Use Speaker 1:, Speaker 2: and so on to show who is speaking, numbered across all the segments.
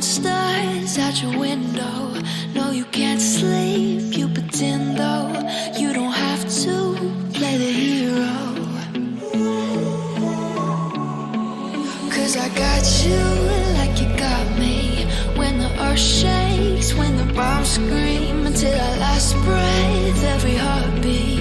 Speaker 1: monsters out your window. No, you can't sleep, you pretend though. You don't have to play the hero. 'Cause I got you like you got me. When the earth shakes, when the bombs scream, until our last breath, every heartbeat.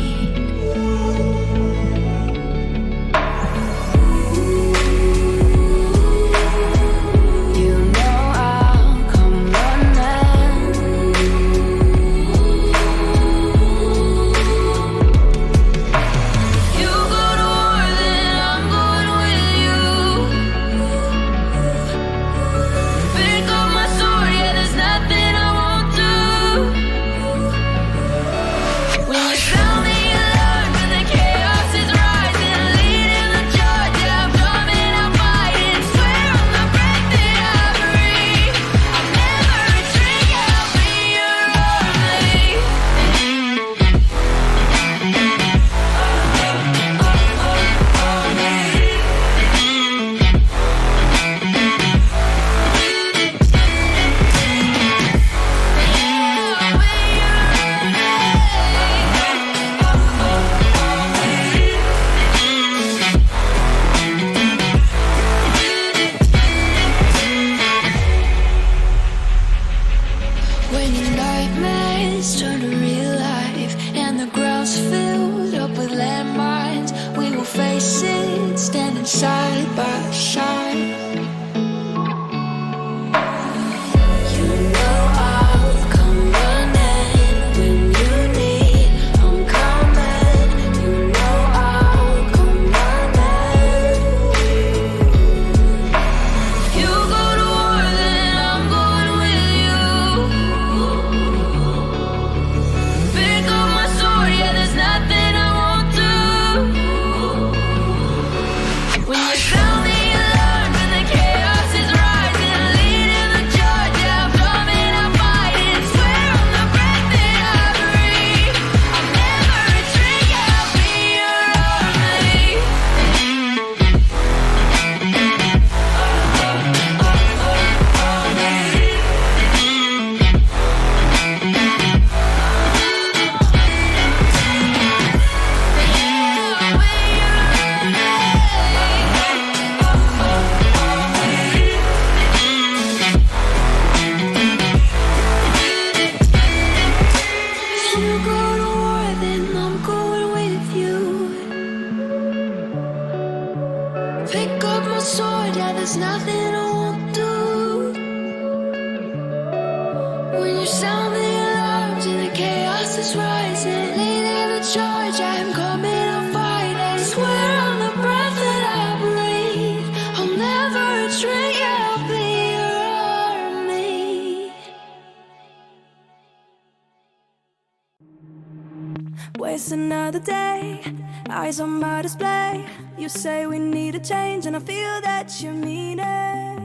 Speaker 2: Waste another day, eyes on my display. You say we need a change and I feel that you mean it.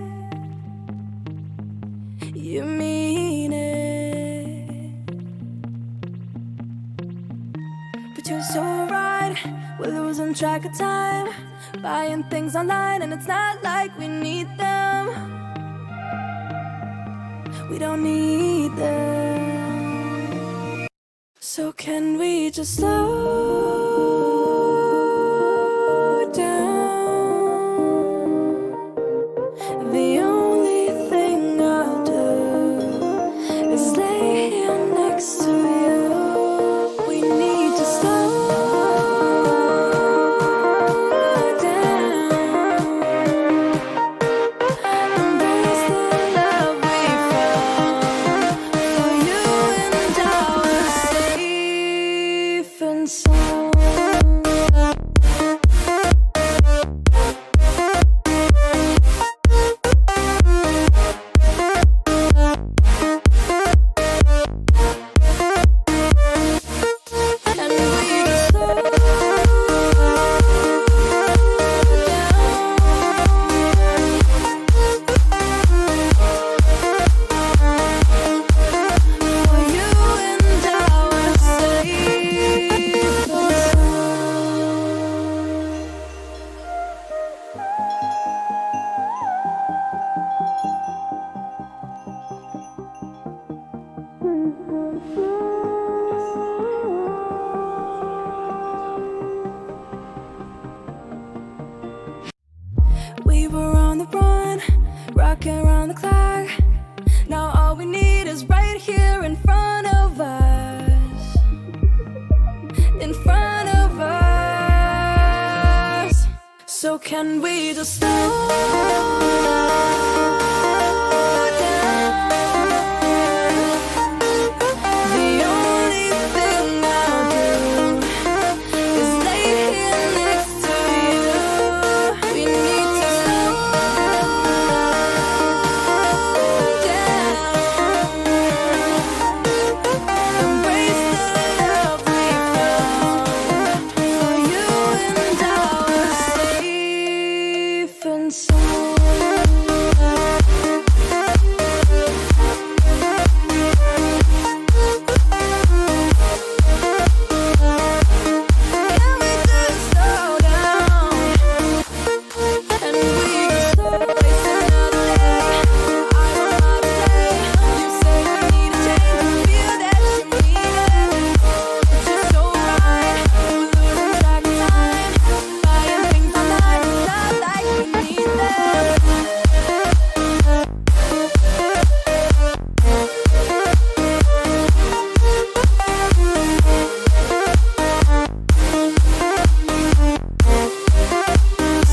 Speaker 2: You mean it. But you're so right, we're losing track of time, buying things online and it's not like we need them. We don't need them. So can we just slow down? The only thing I'll do is lay here next to you. We need to slow down. Embrace the love we found. For you and I was safe and sound. working around the clock. Now all we need is right here in front of us. In front of us. So can we just slow down? The only thing I'll do is lay here next to you. We need to slow down. Embrace the love we found. For you and I are safe and sound. Can we just slow down? And we can slow waste another day. I don't wanna play. You say we need a change. Feel that you need it. It's just so right. We're losing track of time. Buying things online. Not like we need them.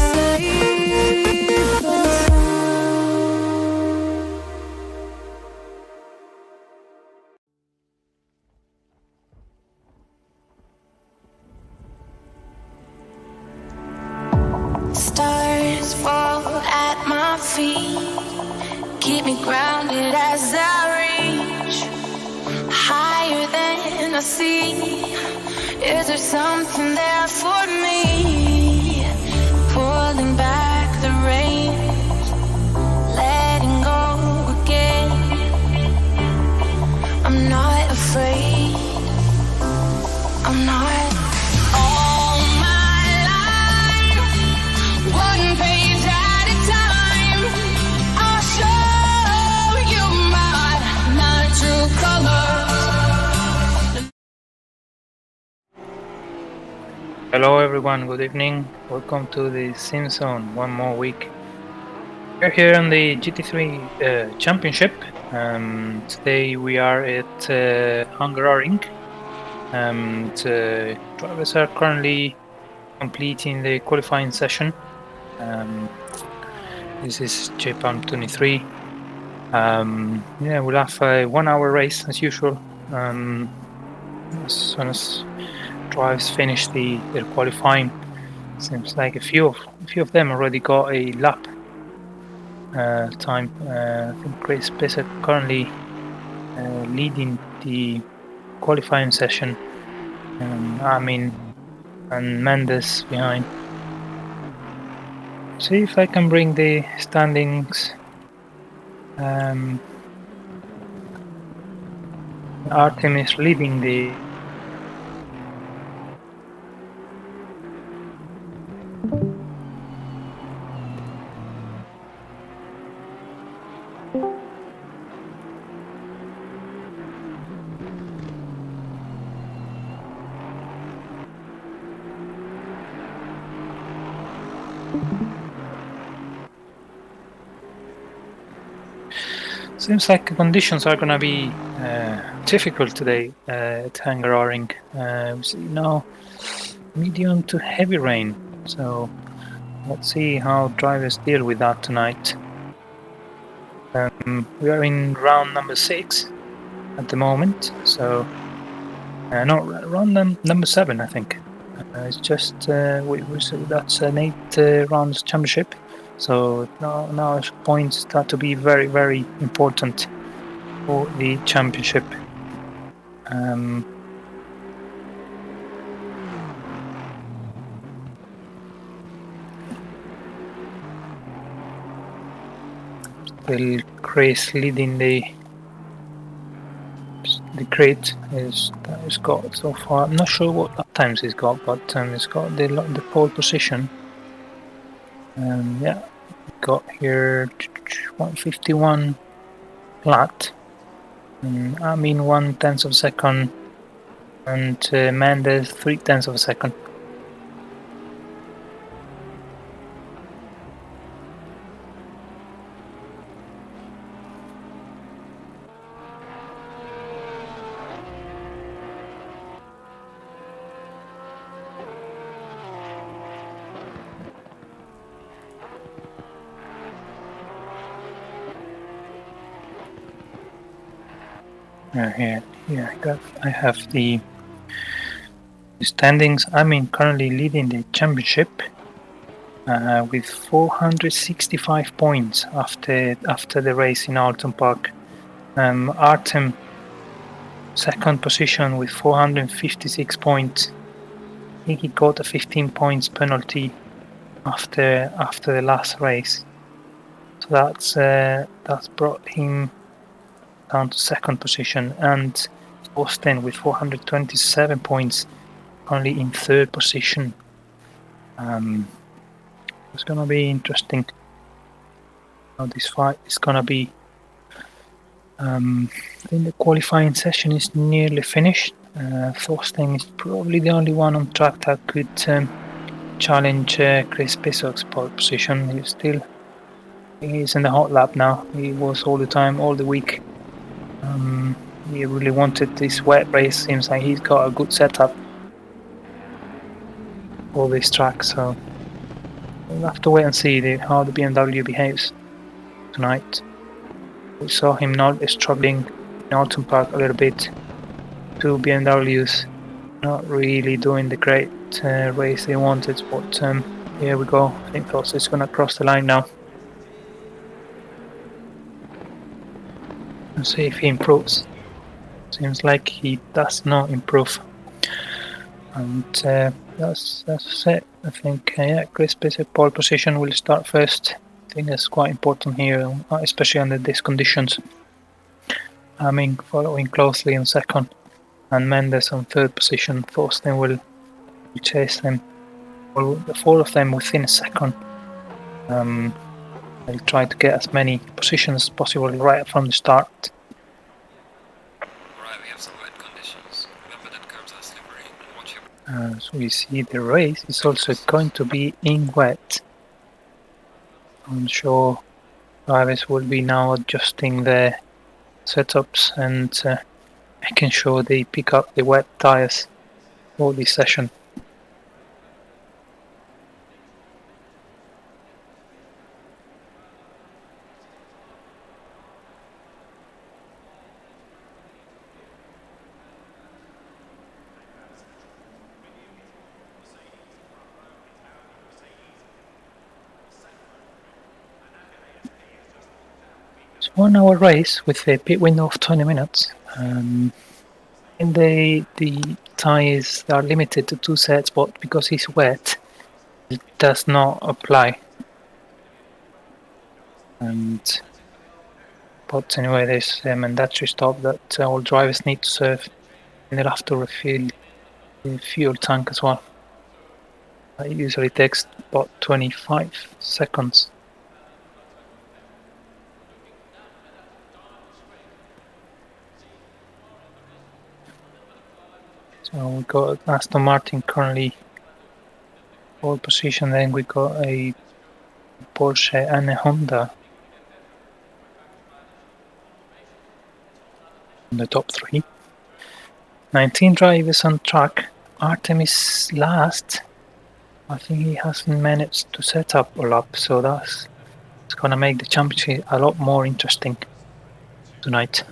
Speaker 2: Safe and sound.
Speaker 1: Stars fall at my feet, keep me grounded as I reach higher than I see. Is there something there for me? Pulling back the reins, letting go again. I'm not afraid. I'm not. All my life, one page at a time, I'll show you my true colors.
Speaker 3: Hello everyone, good evening. Welcome to the SimZone, one more week. We're here on the GT3 Championship. Today we are at Hungaroring. Drivers are currently completing the qualifying session. This is JPAM 23. Yeah, we'll have a 1 hour race as usual. As soon as drivers finish their qualifying, seems like a few of them already got a lap time. I think Chris Bissett currently leading the qualifying session. And Mendes behind. See if I can bring the standings. Artem is leading the. Seems like the conditions are gonna be difficult today at Hungaroring. We see now medium to heavy rain, so let's see how drivers deal with that tonight. We are in round number 6 at the moment, so no, round number 7 I think. It's just that's an 8 rounds championship. So now points start to be very, very important for the championship. Still Chris leading the crate is that he's got so far. I'm not sure what times he's got, but he's got the pole position. Yeah, got here 151 flat. I mean 1/10 of a second, and Mendes 3/10 of a second. Here, I have the standings. I'm currently leading the championship with 465 points after the race in Alton Park. Artem, second position with 456 points. I think he got a 15 points penalty after the last race, so that's brought him down to second position. And Austin with 427 points, only in third position. It's gonna be interesting how this fight is gonna be. I think the qualifying session is nearly finished. Thorsten is probably the only one on track that could challenge Chris Pissock's pole position. He's in the hot lap now. He was all the time, all the week. He really wanted this wet race. Seems like he's got a good setup for this track, so we'll have to wait and see how the BMW behaves tonight. We saw him not struggling in Alton Park a little bit. Two BMWs not really doing the great race they wanted, but here we go. I think Thorsten is going to cross the line now. Let's see if he improves. Seems like he does not improve. And that's it. I think Chris Pissock pole position will start first. I think that's quite important here, especially under these conditions. Following closely in second, and Mendes on third position. Thorsten will chase them. Well, the four of them within a second. They'll try to get as many positions as possible right from the start.
Speaker 4: Right, we have some wet conditions. Remember that curbs are slippery. Watch your...
Speaker 3: So we see the race is also going to be in wet. I'm sure drivers will be now adjusting their setups and making sure they pick up the wet tires for this session. It's 1 hour race with a pit window of 20 minutes. And the tires are limited to 2 sets, but because it's wet, it does not apply. But anyway, there's a mandatory stop that all drivers need to serve, and they'll have to refill the fuel tank as well. It usually takes about 25 seconds. So we got Aston Martin currently pole position, then we got a Porsche and a Honda in the top 3. 19 drivers on track. Artem is last. I think he hasn't managed to set up a lap, so it's gonna make the championship a lot more interesting tonight.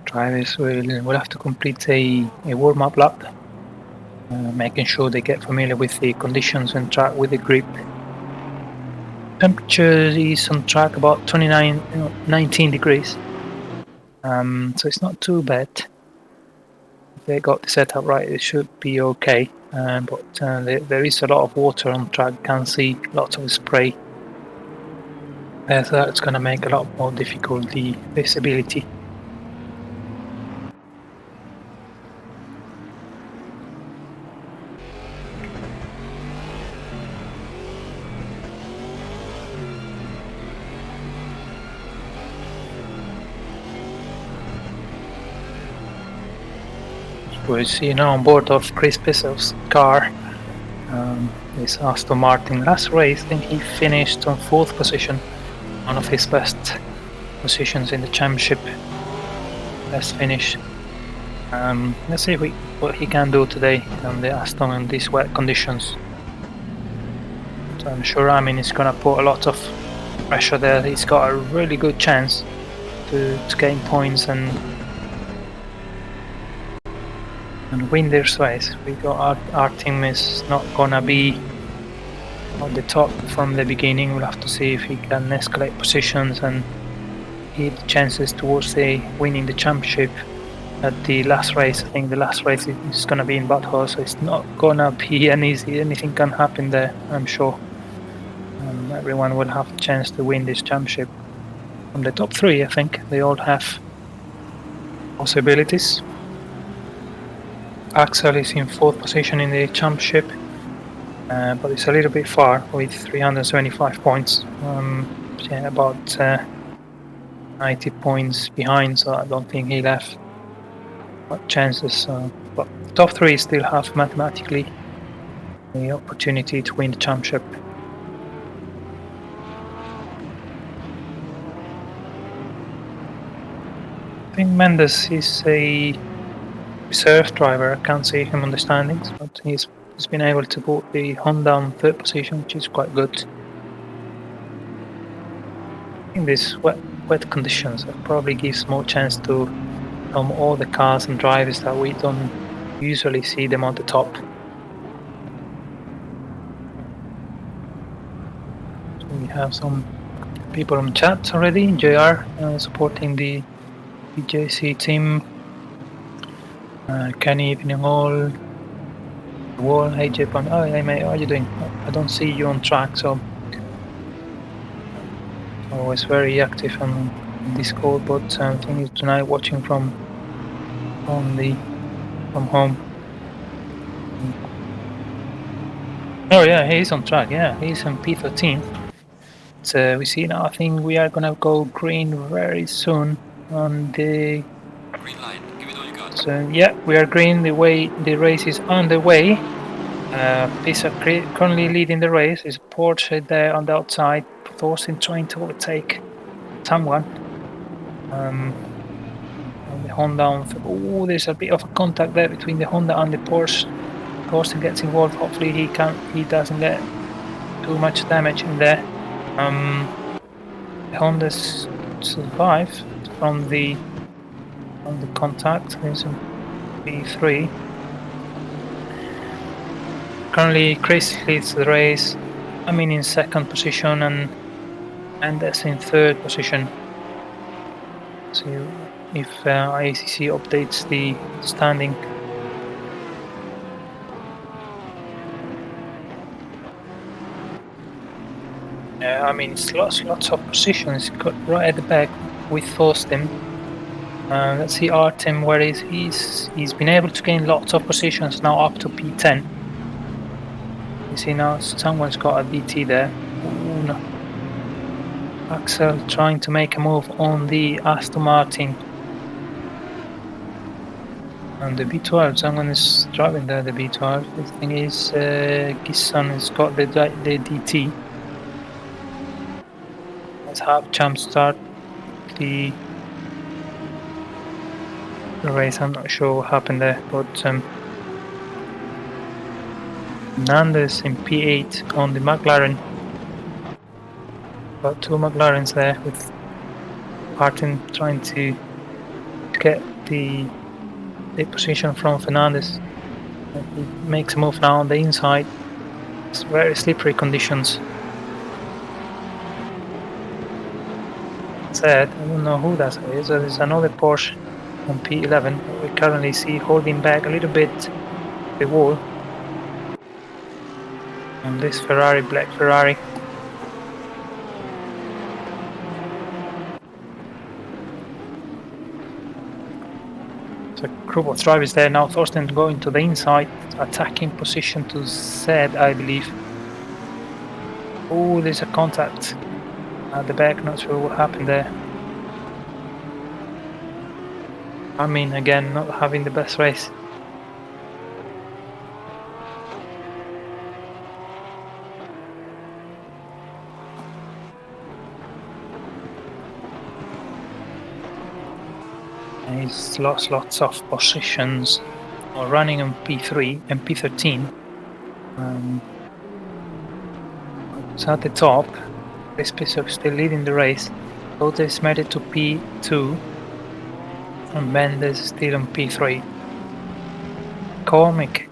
Speaker 3: Drivers will have to complete a warm-up lap, making sure they get familiar with the conditions and track with the grip. Temperature is on track about 19 degrees, so it's not too bad. If they got the setup right, it should be okay. But there is a lot of water on track. You can see lots of spray. So that's going to make a lot more difficult the visibility. We see now on board of Chris Pissock's car is Aston Martin. Last race, I think he finished on 4th position. one of his best positions in the championship. Best finish. Let's see what he can do today on the Aston in these wet conditions. So I'm sure is going to put a lot of pressure there. He's got a really good chance to gain points and win this race. Our team is not going to be on the top from the beginning. We'll have to see if he can escalate positions and give the chances towards winning the championship at the last race. I think the last race is going to be in Bathurst, so it's not going to be an easy. Anything can happen there, I'm sure. Everyone will have a chance to win this championship. From the top three, I think they all have possibilities. Axel is in 4th position in the championship, but it's a little bit far with 375 points. About 90 points behind, so I don't think he'll have much chances. But top 3 still have mathematically the opportunity to win the championship. I think Mendes is a reserve driver. I can't see him on the standings, but he's been able to put the Honda on 3rd position, which is quite good. In these wet conditions, it probably gives more chance to all the cars and drivers that we don't usually see them on the top. So we have some people on chat already. JR supporting the BJC team. Kenny, evening all. Wall, hey Japan. Oh, hey mate, how are you doing? I don't see you on track, so always very active on Discord, but I think tonight watching from home. Oh yeah, he's on track. Yeah, he's on P13. So we see now. I think we are gonna go green very soon on the
Speaker 4: Green line, give it all you got.
Speaker 3: So yeah, we are green. The race is underway. Pisa currently leading the race. Is Porsche there on the outside? Thorsten trying to overtake someone. On the Honda. Oh, there's a bit of a contact there between the Honda and the Porsche. Thorsten gets involved. Hopefully he doesn't get too much damage in there. The Honda's survived from the contact. There's a P3. Currently, Chris leads the race. I'm in 2nd position and that's in 3rd position. So if IACC updates the standing. It's lots of positions right at the back with Thorsten. Let's see Artem where he's been able to gain lots of positions now up to P10. You see now someone's got a DT there. Ooh, no. Axel trying to make a move on the Aston Martin. And the B12, someone is driving there, the B12. The thing is, Gisson has got the DT. Let's have Champ start the race. I'm not sure what happened there, but Fernandez in P8 on the McLaren. Got 2 McLarens there with Martin trying to get the position from Fernandez. He makes a move now on the inside. It's very slippery conditions. Said, I don't know who that is. There's another Porsche on P11 we currently see holding back a little bit the wall. And this Ferrari, black Ferrari. So group of drivers there now. Thorsten going to the inside, attacking position to Z, I believe. Oh, there's a contact at the back. Not sure what happened there. Again, not having the best race. he's lost lots of positions. Or running on P3 and P13. So at the top, this piece of still leading the race. Otis made it to P2, and Mendes still on P3. Cormick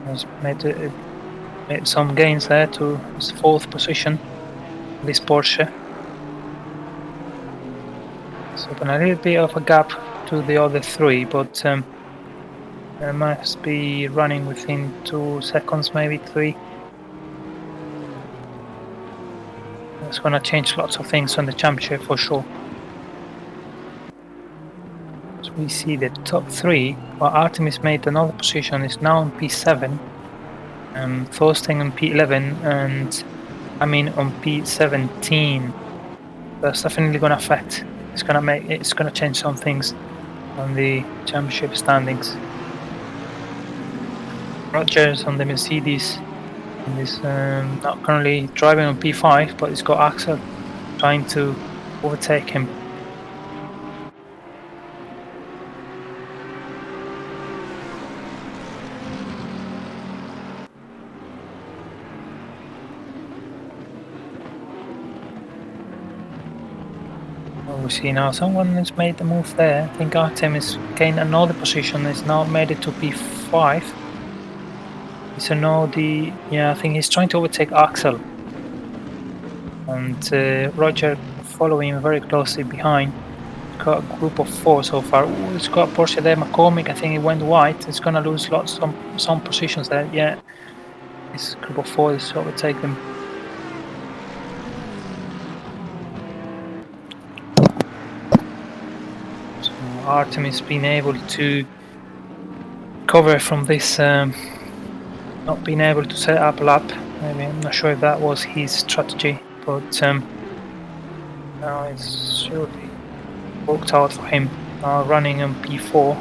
Speaker 3: has made some gains there to his 4th position. This Porsche. So a little bit of a gap to the other 3, but I must be running within 2 seconds, maybe 3. It's gonna change lots of things on the championship for sure. So we see the top 3. Well, Artemis made another position, is now on P7. Thorsten on P11 and Amin on P17. That's definitely gonna affect. It's gonna change some things on the championship standings. Rogers on the Mercedes is not currently driving on P5, but he's got Axel trying to overtake him. We see now someone has made the move there. I think Artem has gained another position. He's now made it to P5. So now I think he's trying to overtake Axel. And Roger following very closely behind. He's got a group of 4 so far. Ooh, he's got a Porsche there, McCormick. I think he went white. He's gonna lose some positions there. Yeah, this group of 4 is overtake them. Artemis being able to cover from this, not being able to set up a lap. Maybe I'm not sure if that was his strategy, but now it's surely worked out for him. Running on P4,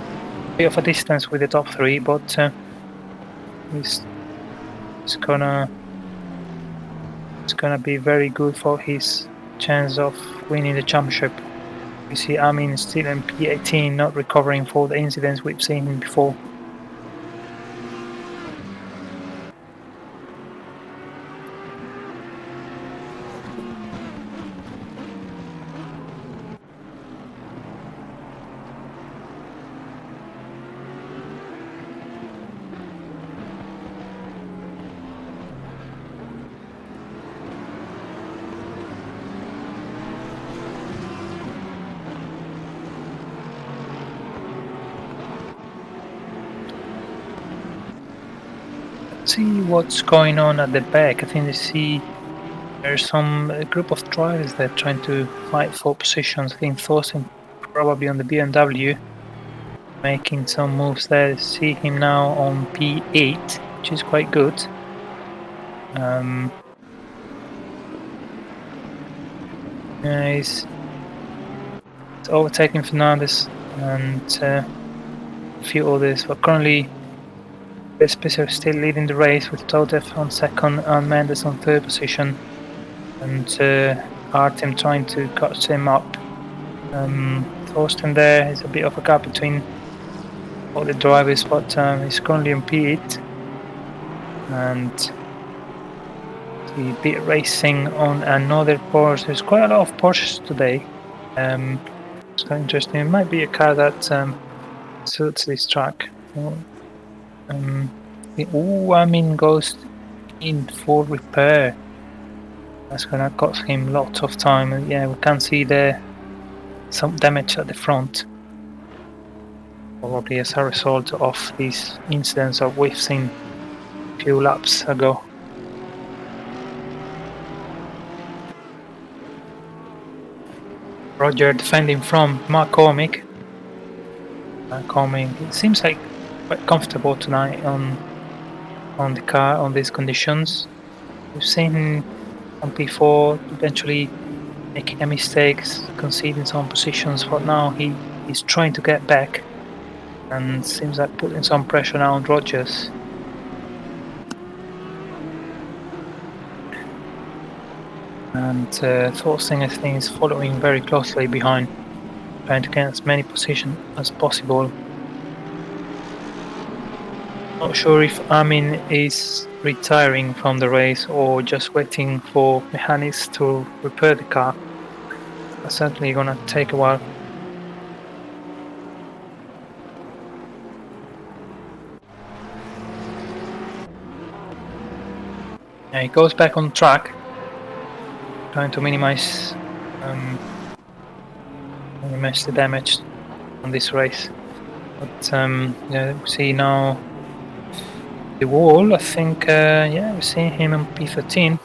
Speaker 3: bit of a distance with the top 3, but it's gonna be very good for his chance of winning the championship. We see Amin still in P18, not recovering for the incidents we've seen him before. See what's going on at the back. I think they see there's some group of drivers that are trying to fight for positions. I think Thorsten probably on the BMW, making some moves there. See him now on P8, which is quite good. He's overtaking Fernandez and a few others, but currently Vespisar is still leading the race with Todev on 2nd and Mendes on 3rd position, and Artem trying to catch him up. Thorsten there is a bit of a gap between all the drivers, but he's currently on P8 and the bit racing on another Porsche. There's quite a lot of Porsches today. It's quite interesting. It might be a car that suits this track. Goes in for repair. That's gonna cost him lots of time. And yeah, we can see there some damage at the front, probably as a result of these incidents that we've seen a few laps ago. Roger defending from McCormick. It seems like quite comfortable tonight on the car on these conditions. We've seen him on P4 eventually making a mistakes, conceding some positions, but now he's trying to get back and seems like putting some pressure now on Rogers. And Thorsten, I think, is following very closely behind. trying to get as many positions as possible. Not sure if Amin is retiring from the race or just waiting for mechanics to repair the car. That's certainly gonna take a while. Yeah, he goes back on track, trying to minimize the damage on this race. But yeah, we see now the wall. I think yeah, we see him on P13.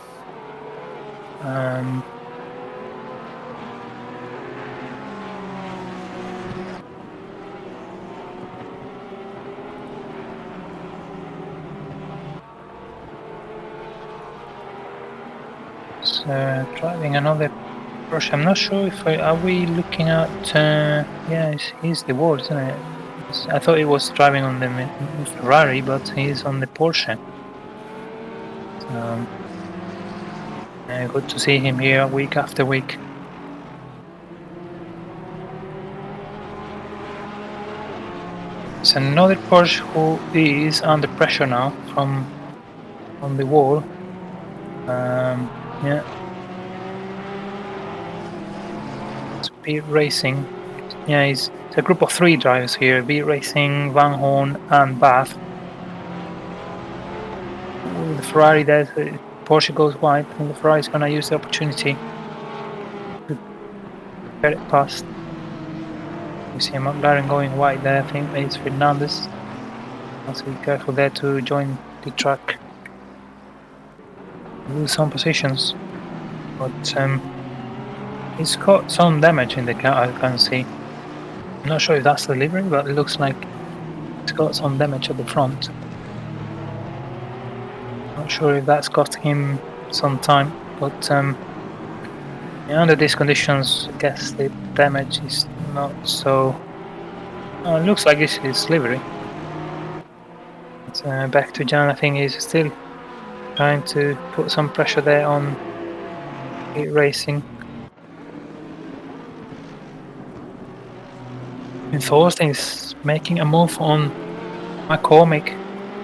Speaker 3: Driving another Porsche. I'm not sure if are we looking at. Yeah, he's the wall, isn't it? I thought he was driving on the Ferrari, but he's on the Porsche. So, good to see him here week after week. There's another Porsche who is under pressure now from on the wall. Yeah. Speed Racing. Yeah, it's a group of 3 drivers here. Speed Racing, Van Horn and Bath. The Ferrari there, Porsche goes wide, and the Ferrari is going to use the opportunity to get it past. We see a McLaren going wide there. I think it's Fernandez. Also be careful there to join the track. Lose some positions, but it's got some damage in the car. I can see. I'm not sure if that's the livery, but it looks like it's got some damage at the front. Not sure if that's cost him some time, but yeah, under these conditions, I guess the damage is not so. It looks like it's his livery. But, back to Jan. I think he's still trying to put some pressure there on racing. And Thorsten is making a move on McCormick.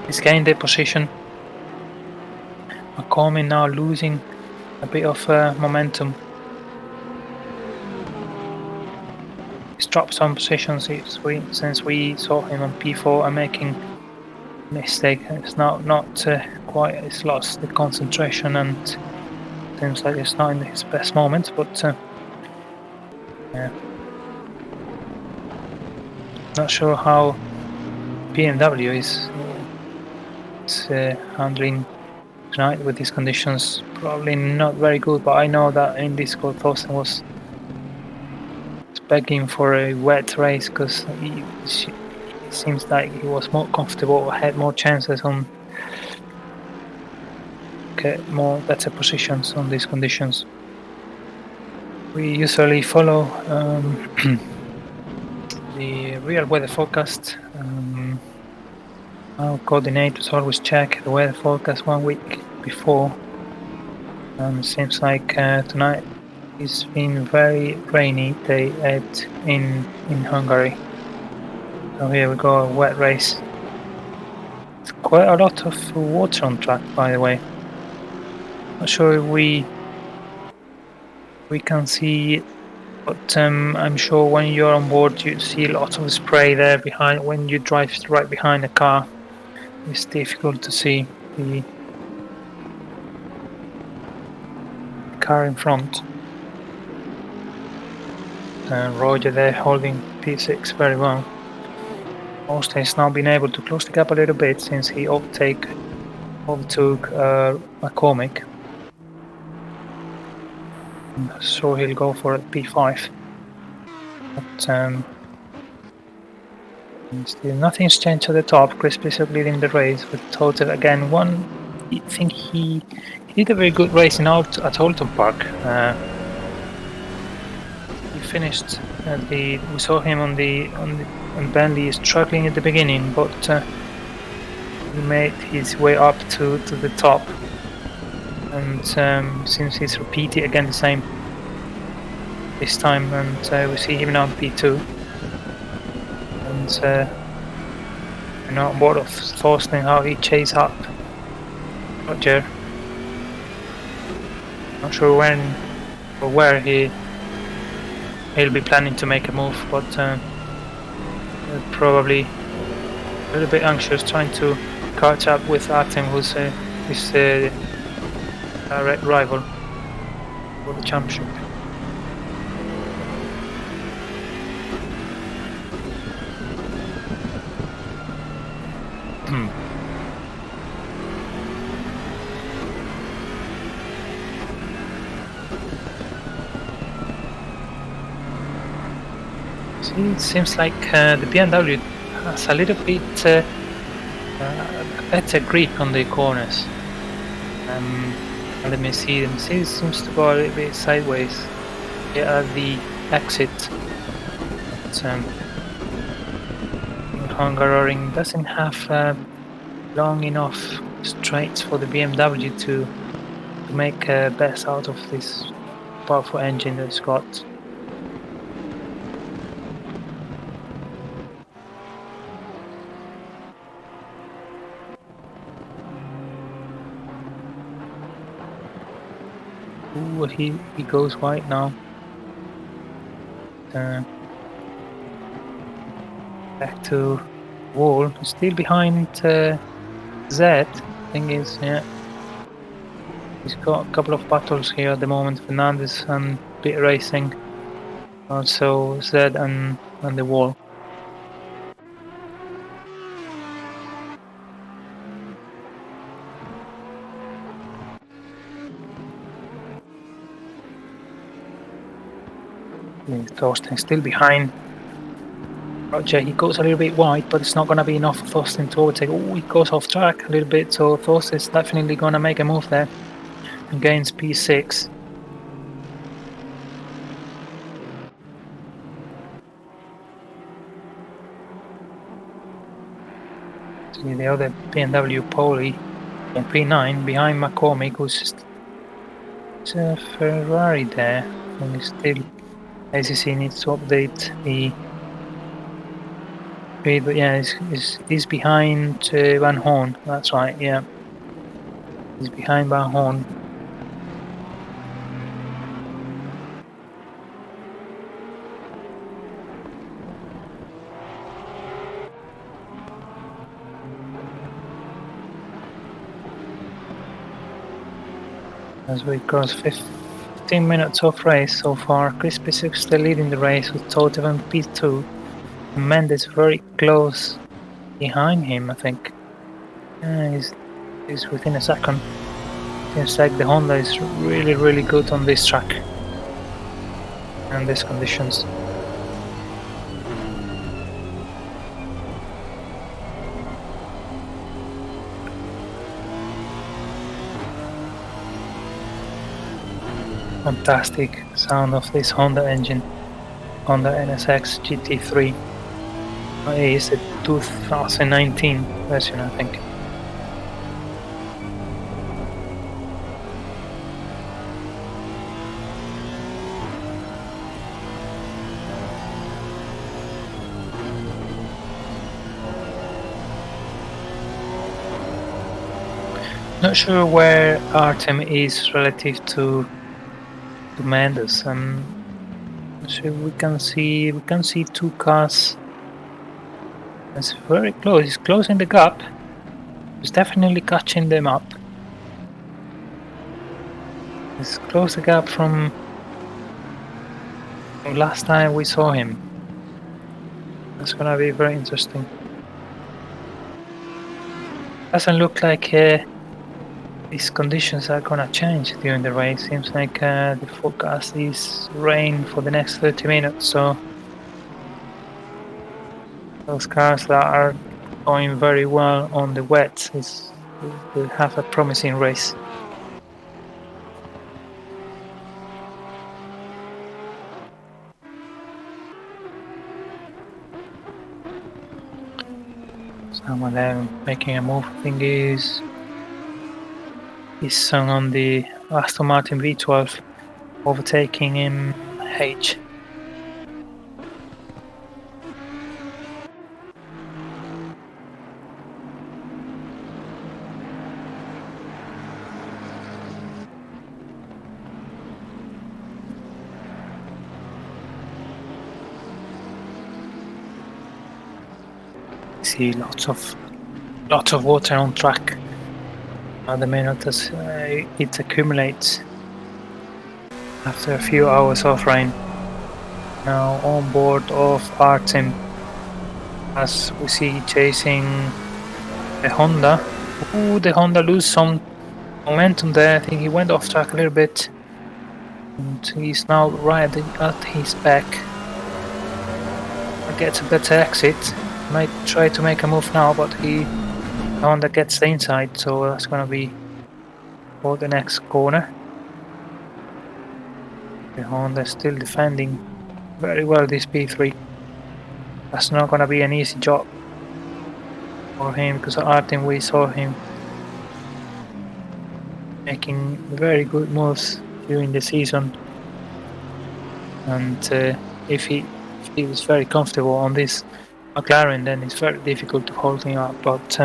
Speaker 3: He's gained the position. McCormick now losing a bit of momentum. He's dropped some positions since we saw him on P4 and making a mistake. It's not quite. It's lost the concentration and seems like it's not in his best moments. But yeah. Not sure how BMW is handling tonight with these conditions. Probably not very good, but I know that in Discord Thorsten was begging for a wet race because it seems like he was more comfortable, had more chances on get more better positions on these conditions. We usually follow the real weather forecast. Our coordinators always check the weather forecast 1 week before. Seems like tonight it's been very rainy day in Hungary. So here we go, a wet race. It's quite a lot of water on track, by the way. Not sure if we can see it. But I'm sure when you're on board you see lots of spray there behind. When you drive right behind the car, it's difficult to see the car in front. Roger there holding P6 very well. Austin has now been able to close the gap a little bit since he overtook McCormick. So he'll go for a P5. But still nothing's changed at the top. Chris Bishop leading the race with total again one. I think he did a very good race at Holton Park. He finished we saw him on Bentley struggling at the beginning, but he made his way up to the top. And since he's repeated again the same this time, and we see him now on P2. And you know, what of Thorsten, how he chase up Roger. Not sure when or where he'll be planning to make a move, but probably a little bit anxious, trying to catch up with Artem, who's his direct rival for the championship. See, it seems like the BMW has a little bit better grip on the corners. Let me see. It seems to go a little bit sideways at the exit. But, Hungaroring doesn't have long enough straights for the BMW to make best out of this powerful engine that it's got. Ooh, he goes wide now. Back to wall, still behind Z. Thing is, yeah, he's got a couple of battles here at the moment. Fernandez and Bit Racing, also Z and the wall. Thorsten still behind Roger. He goes a little bit wide, but it's not going to be enough for Thorsten to overtake. Oh, he goes off track a little bit, so Thorsten's definitely going to make a move there and gains P6. See the other BMW Poli on P9 behind McCormick, who's just a Ferrari there, and he's still, as you see, needs to update the speed, but yeah, he's behind Van Horn. That's right, yeah, he's behind Van Horn. As we cross 15 minutes of race so far, Chris P6 still leading the race with Totev and P2. Mendes very close behind him, I think. He's within a second. Seems like the Honda is really good on this track and these conditions. Fantastic sound of this Honda engine, Honda NSX GT3. It is a 2019 version, I think. Not sure where Artem is relative to Mendes. So we can see two cars. It's very close. He's closing the gap. He's definitely catching them up. He's closed the gap from last time we saw him. That's gonna be very interesting. Doesn't look like these conditions are gonna change during the race. Seems like the forecast is rain for the next 30 minutes, so those cars that are going very well on the wet will have a promising race. Someone there making a move, I think is on the Aston Martin V12, overtaking him H. See lots of water on track. At the minute as it accumulates after a few hours of rain. Now on board of Artem, as we see chasing the Honda. Ooh, the Honda lose some momentum there. I think he went off track a little bit, and he's now right at his back. Gets a better exit. Might try to make a move now, but the Honda gets the inside, so that's gonna be for the next corner. The Honda is still defending very well this P3. That's not gonna be an easy job for him, because Artem, we saw him making very good moves during the season, and if he was very comfortable on this McLaren, then it's very difficult to hold him up, but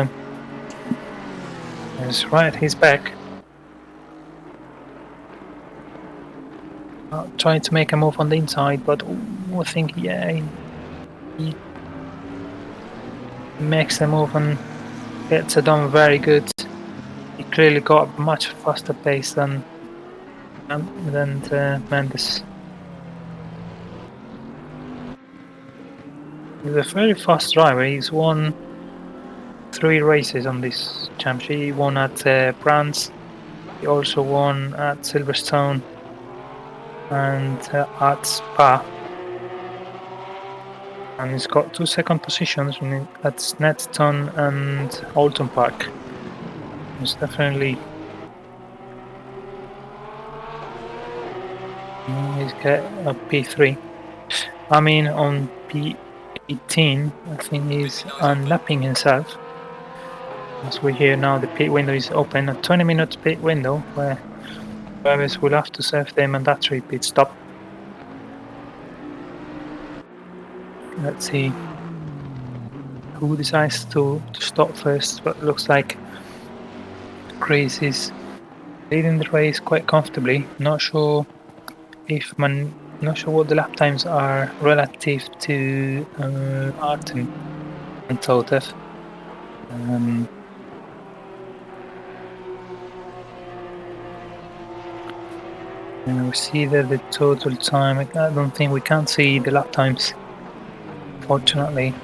Speaker 3: it's right at his back. Trying to make a move on the inside, but I think he makes the move and gets it done very good. He clearly got a much faster pace than Mendes. He's a very fast driver. He's won 3 races on this championship. He won at Brands. He also won at Silverstone and at Spa. And he's got 2 second positions at Snetton and Alton Park. He's definitely he's got a P3. I mean on P18 I think he's unlapping himself. As we hear now, the pit window is open, a 20-minute pit window where drivers will have to serve their mandatory pit stop. Let's see who decides to stop first, but it looks like Chris is leading the race quite comfortably. Not sure what the lap times are relative to Artem and Totev. And we see that the total time, I don't think we can see the lap times, fortunately.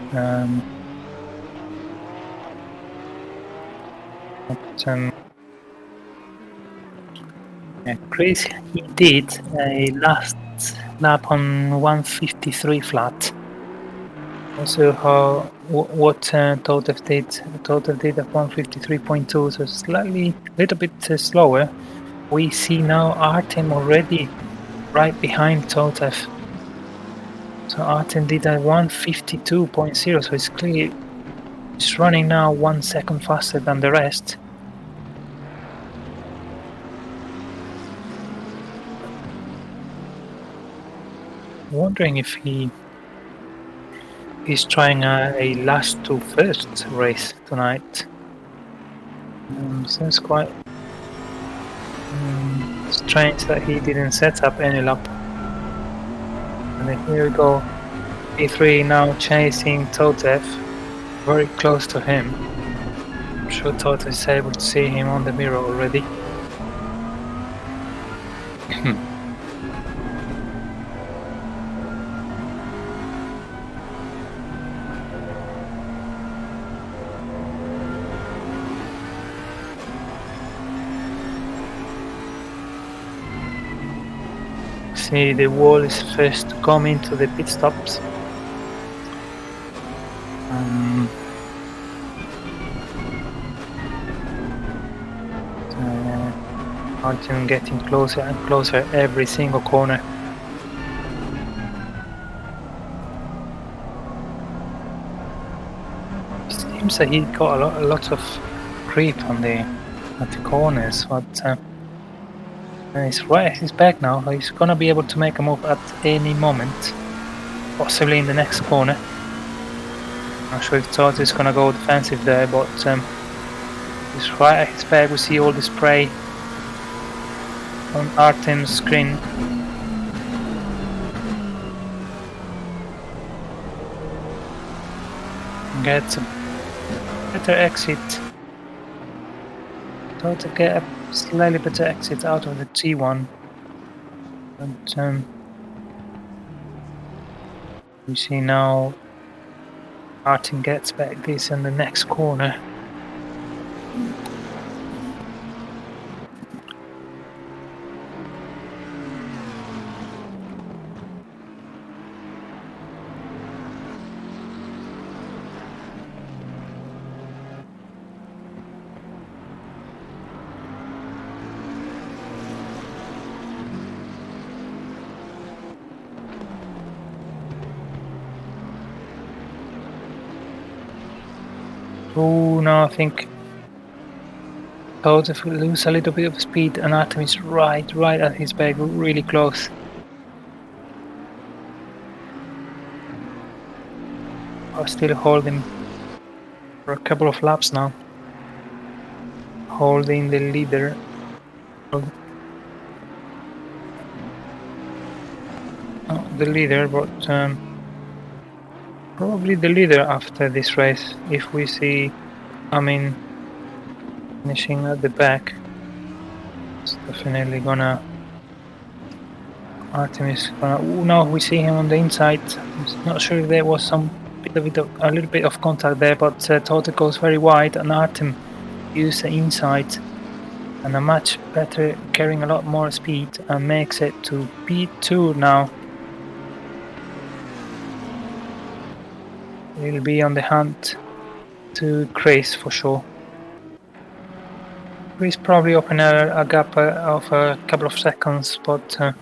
Speaker 3: Chris, he did a last lap on 153 flat. Also, what Totev did. Totev did at 153.2, so slightly, little bit slower. We see now Artem already right behind Totev. So Artem did a 152.0, so it's clearly it's running now 1 second faster than the rest. Wondering if he's trying a last to first race tonight. Seems quite strange that he didn't set up any lap. And then here we go, P3 now chasing Totev, very close to him. I'm sure Totev is able to see him on the mirror already. See, the wall is first to come into the pit stops. Artem getting closer and closer every single corner. Seems that he got a lot of creep on at the corners, but And he's right at his back now. He's gonna be able to make a move at any moment, possibly in the next corner. Not sure if Todd is gonna go defensive there, but he's right at his back. We see all the spray on Artem's screen. Gets a better exit. Try to get a slightly better exit out of the T1. But we see now Artem gets back this in the next corner. Oh no, I think Toad will lose a little bit of speed, and Artem is right at his back, really close. I'll still hold him for a couple of laps now. Holding the leader. Not the leader, but probably the leader after this race, if we see finishing at the back. It's definitely gonna... Artem is gonna... Oh no, we see him on the inside. I'm not sure if there was a little bit of contact there, but Tote goes very wide and Artem uses the inside and a much better, carrying a lot more speed, and makes it to P2 now. He'll be on the hunt to Chris for sure. Chris probably open a gap of a couple of seconds, but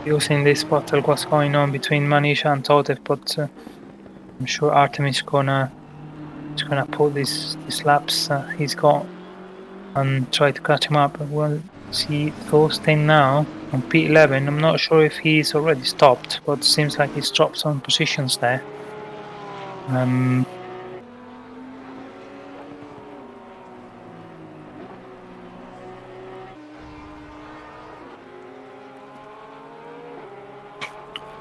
Speaker 3: using this battle what's going on between Manisha and Totev, but I'm sure Artem is gonna put these laps he's got and try to catch him up. We'll see Thorstein now on P11. I'm not sure if he's already stopped, but seems like he's dropped some positions there.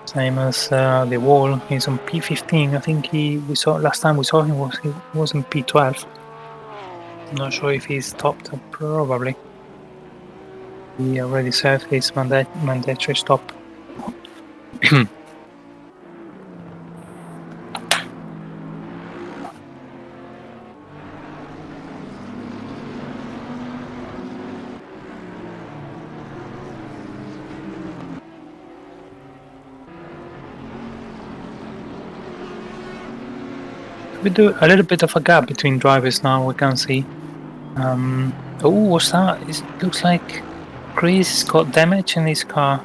Speaker 3: Same as the wall. He's on P15. I think we saw last time we saw him was on P12. I'm not sure if he's stopped. Probably. He already served his mandatory stop. We do a little bit of a gap between drivers now, we can see. Oh, what's that? It looks like Chris got damage in his car.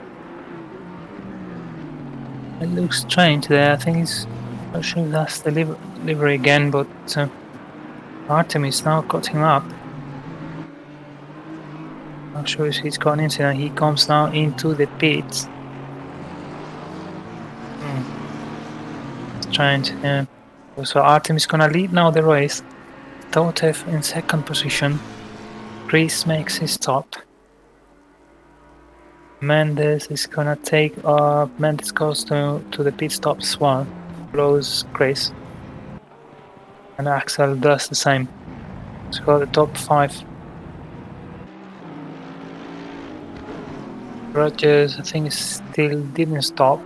Speaker 3: It looks strange there. I think he's not sure if that's the livery again, but Artemis now got him up. Not sure if he's got an incident. He comes now into the pits. Strange, yeah. So Artem is gonna lead now the race. Totev in second position. Chris makes his stop. Mendes is gonna take Mendes goes to the pit stop as well. Follows Chris. And Axel does the same. Let's go to the top 5. Rogers, I think, still didn't stop.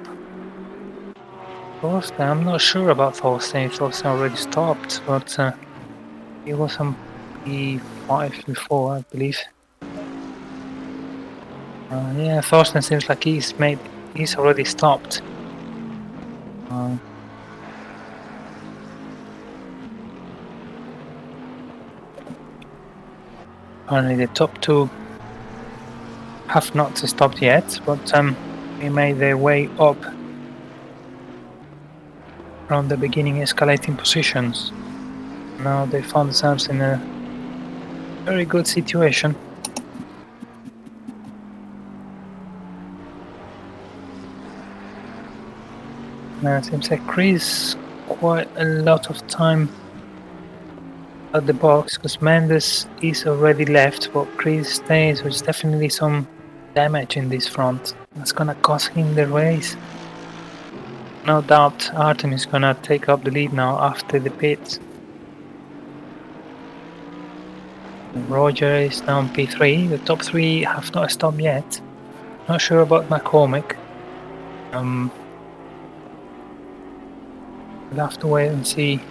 Speaker 3: Thorstein, I'm not sure about Thorstein, if Thorstein already stopped, but he was on P5 before, I believe. Yeah, Thorstein seems like he's already stopped. Only the top 2 have not stopped yet, but they made their way up from the beginning escalating positions. Now they found themselves in a very good situation. Seems like Chris quite a lot of time at the box because Mendes is already left, but Chris stays. So there's definitely some damage in this front. That's gonna cost him the race. No doubt Artem is gonna take up the lead now after the pits. Roger is down P3. The top three have not stopped yet. Not sure about McCormick. We'll have to wait and see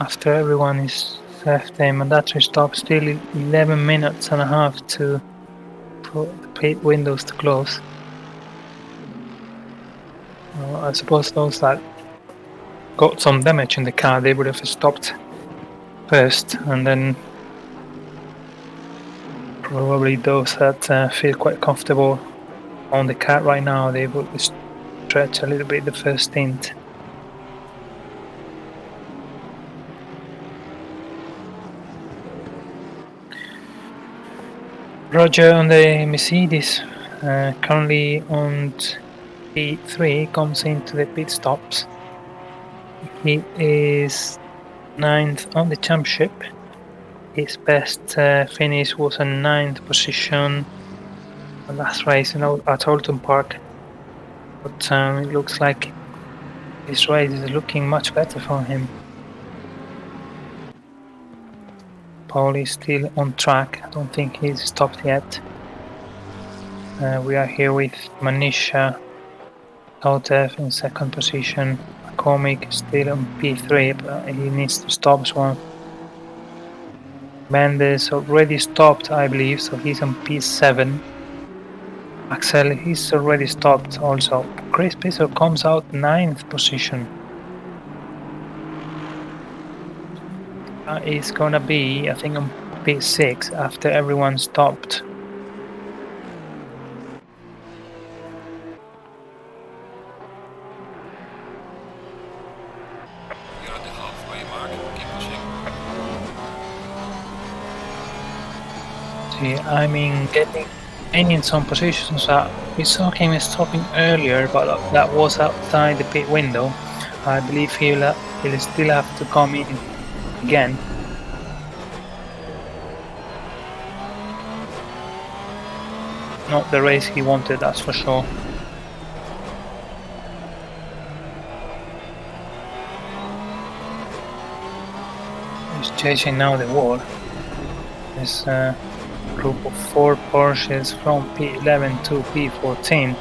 Speaker 3: after everyone is left a mandatory stop. Still 11 minutes and a half to for the pit windows to close. I suppose those that got some damage in the car, they would have stopped first, and then probably those that feel quite comfortable on the car right now, they would stretch a little bit the first stint. Roger on the Mercedes, currently on P3, comes into the pit stops. He is 9th on the championship. His best finish was a 9th position last race at Oulton Park, but it looks like this race is looking much better for him. Paul is still on track. I don't think he's stopped yet. We are here with Manisha Kautev in 2nd position. McCormick still on P3, but he needs to stop as well. Mendes already stopped, I believe, so he's on P7. Axel, he's already stopped also. Chris Pisser comes out 9th position. It's gonna be, I think, on P6 after everyone stopped.
Speaker 4: You're at the halfway mark. Keep pushing.
Speaker 3: See, I mean, getting in some positions that we saw him stopping earlier, but that was outside the pit window. I believe he'll still have to come in again. Not the race he wanted, that's for sure. He's chasing now the wall. There's a group of 4 Porsches from P11 to P14.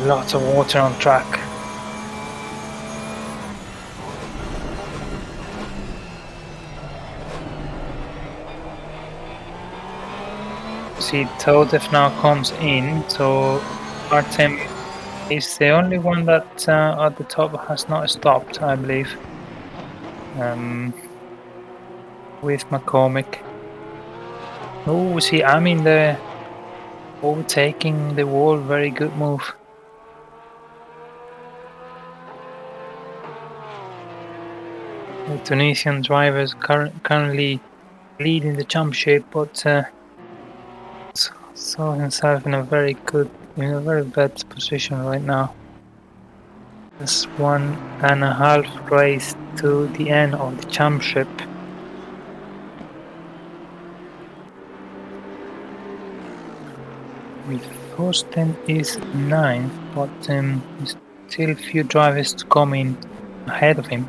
Speaker 3: Lots of water on track. See, Todev now comes in, so Artem is the only one that at the top has not stopped, I believe. With McCormick. Oh, see, I'm in the overtaking the wall, very good move. The Tunisian drivers currently leading the championship, but saw himself in a very bad position right now. There's 1.5 race to the end of the championship. With Thorsten is 9th, but there's still a few drivers to come in ahead of him.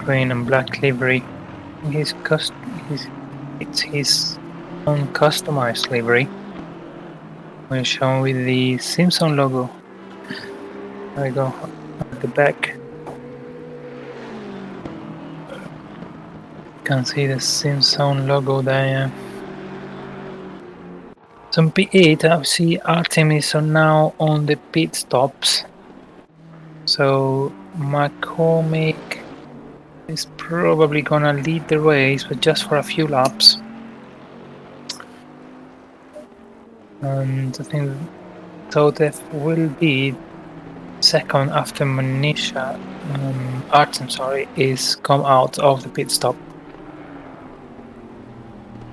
Speaker 3: Green and black livery. It's his own customized livery. We're shown with the SimZone logo. There we go at the back. You can see the SimZone logo there. So on P8, I see Artem is now on the pit stops. So McCormick is probably gonna lead the race, but just for a few laps. and I think Todef will be second after Manisha. Artem, sorry, is come out of the pit stop.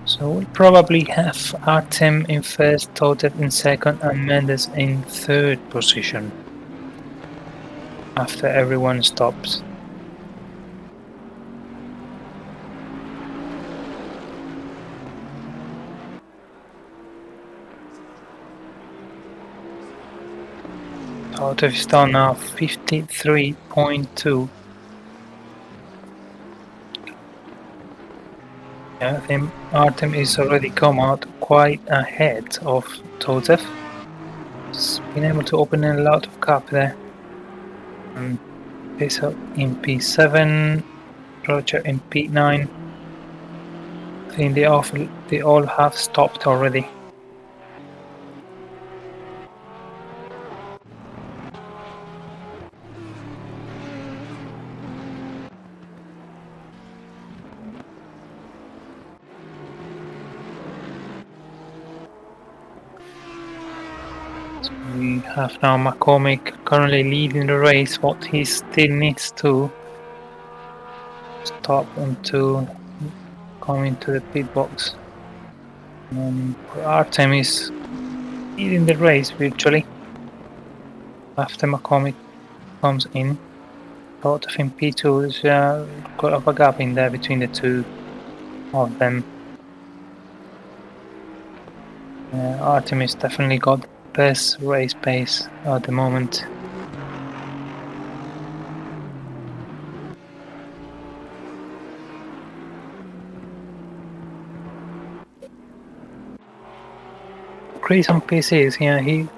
Speaker 3: So we'll probably have Artem in first, Todef in second, and Mendes in third position after everyone stops. Todef is down now 53.2. Yeah, I think Artem is already come out quite ahead of Todef. He's been able to open a lot of gap there. Pesa in P7, Roger in P9. I think they all have stopped already. So we have now McCormick currently leading the race. What he still needs to stop and to come into the pit box. Artem is leading the race virtually after McCormick comes in. Sort of in P2, there's got a gap in there between the two of them. Artemis definitely got the best race pace at the moment. Chris on PCs, yeah, he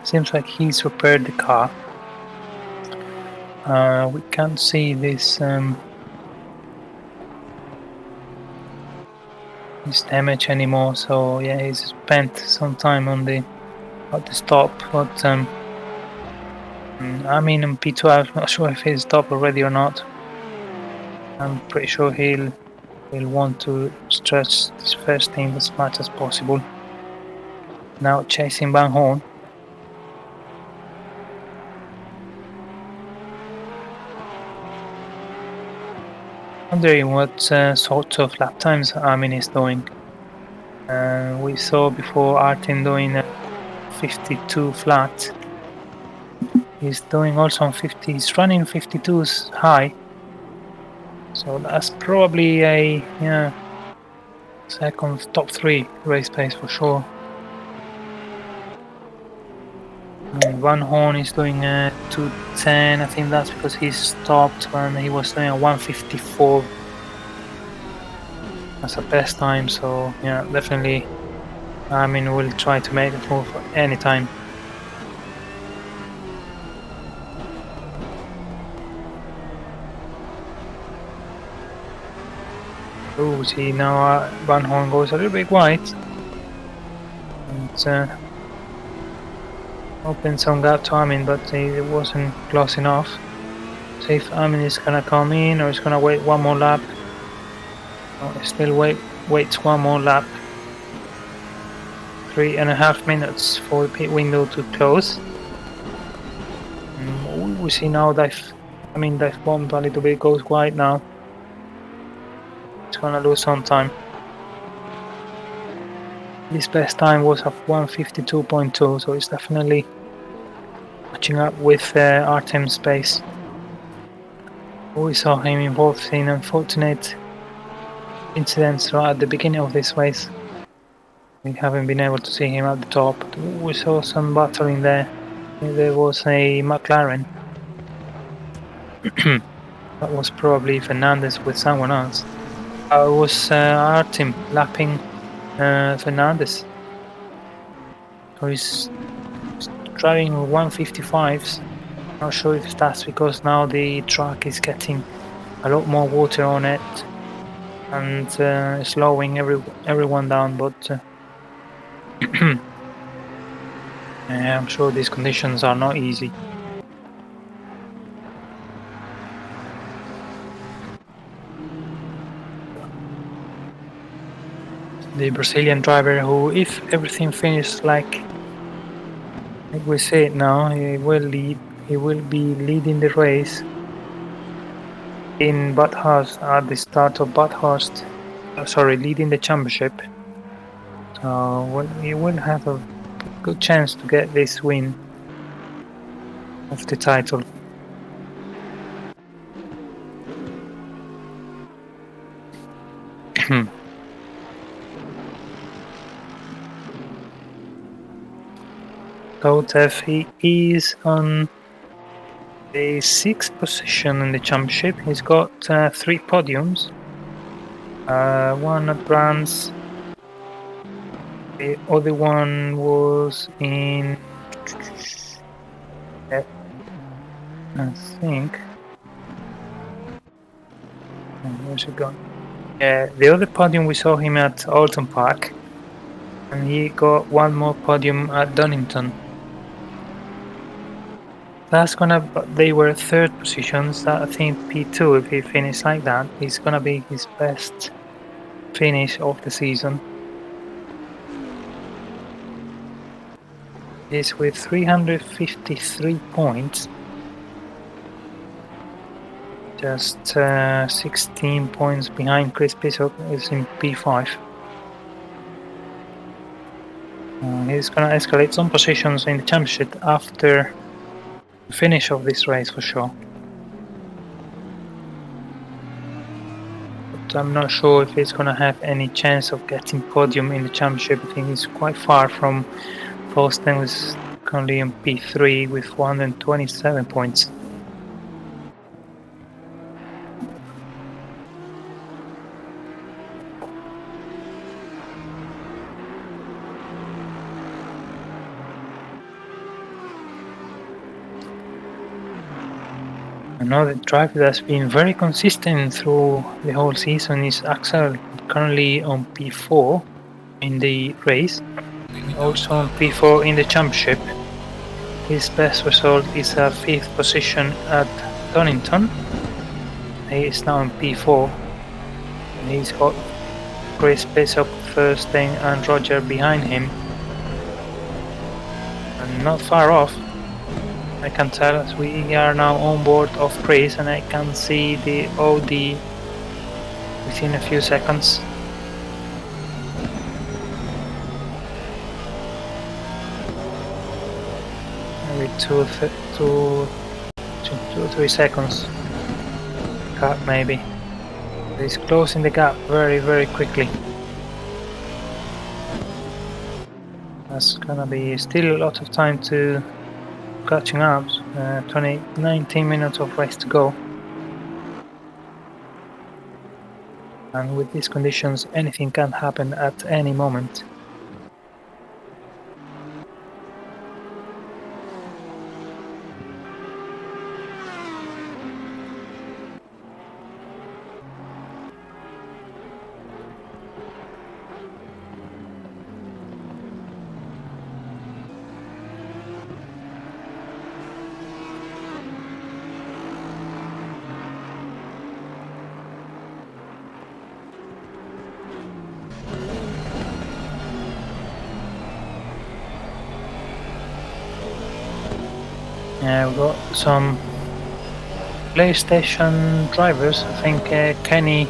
Speaker 3: seems like he's repaired the car. We can't see this damage anymore, so yeah, he's spent some time on at the stop, but I mean in P2 I'm not sure if he's stopped already or not. I'm pretty sure he'll want to stretch this first stint as much as possible. Now chasing Van Horn. Wondering what sort of lap times Armin is doing. We saw before Artin doing a 52 flat. He's doing also on 50. He's running 52s high. So that's probably a second top 3 race pace for sure. And Van Horn is doing a 210. I think that's because he stopped when he was doing a 154 as a best time. So yeah, definitely. I mean, we'll try to make it move any time. Oh, see now Van Horn goes a little bit wide. And opened some gap to Armin, but it wasn't close enough. See if Armin is gonna come in or is gonna wait one more lap. Oh, still waits one more lap. 3.5 minutes for the pit window to close. We see now they've bombed a little bit, goes wide now. It's gonna lose some time. His best time was at 152.2, so it's definitely matching up with Artem's pace. We saw him involved in unfortunate incidents right at the beginning of this race. We haven't been able to see him at the top. We saw some battling there. There was a McLaren. That was probably Fernandez with someone else. It was Artem lapping Fernandez. So he's driving 155s. Not sure if that's because now the track is getting a lot more water on it and slowing everyone down, but I'm sure these conditions are not easy. the Brazilian driver who, if everything finishes like we say it now, he will lead. He will be leading the race in Bathurst at the start of Bathurst. Sorry, leading the championship. So he will have a good chance to get this win of the title. Kotev, he is on the 6th position in the championship. He's got 3 podiums. One at bronze. The other one was in, I think. Where's it gone? The other podium we saw him at Alton Park, and he got one more podium at Donington. That's gonna. They were 3rd positions. I think P2, if he finished like that, is gonna be his best finish of the season. He's with 353 points. Just 16 points behind Chris Bishop is in P5. He's gonna escalate some positions in the championship after the finish of this race for sure. But I'm not sure if he's gonna have any chance of getting podium in the championship. I think he's quite far from Boston, was currently in P3 with 127 points. Another driver that's been very consistent through the whole season is Axel, currently on P4 in the race, also on P4 in the championship. His best result is a 5th position at Donington. He is now on P4. He's got Chris Bishop first thing and Roger behind him. And not far off. I can tell as we are now on board of Chris, and I can see the OD within a few seconds. Maybe 2 or 3 seconds gap maybe. He's closing the gap very quickly. That's gonna be still a lot of time to catching up. 19 minutes of race to go, and with these conditions anything can happen at any moment. We've got some PlayStation drivers. I think Kenny,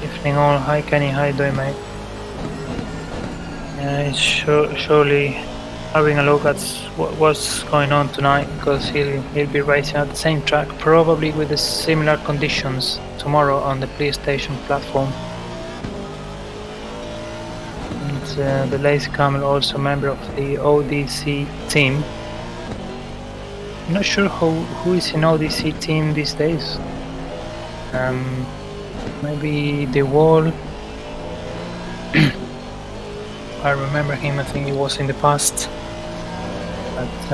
Speaker 3: evening all. Hi Kenny, how you doing mate? He's surely having a look at what's going on tonight, because he'll be racing at the same track, probably with the similar conditions tomorrow on the PlayStation platform. And the Lazy Camel, also a member of the ODC team. I'm not sure who is in ODC team these days. Maybe The Wall. I remember him, I think he was in the past. But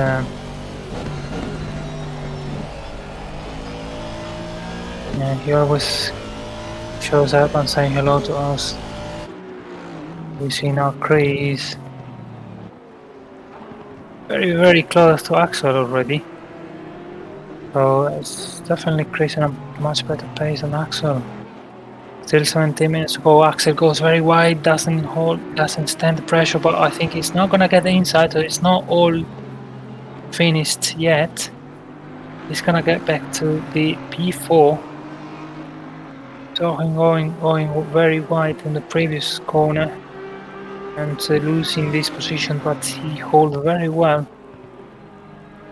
Speaker 3: yeah, he always shows up and saying hello to us. We see now Chris. Very close to Axel already. So it's definitely Chris in a much better pace than Axel. Still 17 minutes to go. Axel goes very wide, doesn't stand the pressure, but I think he's not gonna get the inside, so it's not all finished yet. He's gonna get back to the P4. So I'm going very wide in the previous corner and losing this position, but he holds very well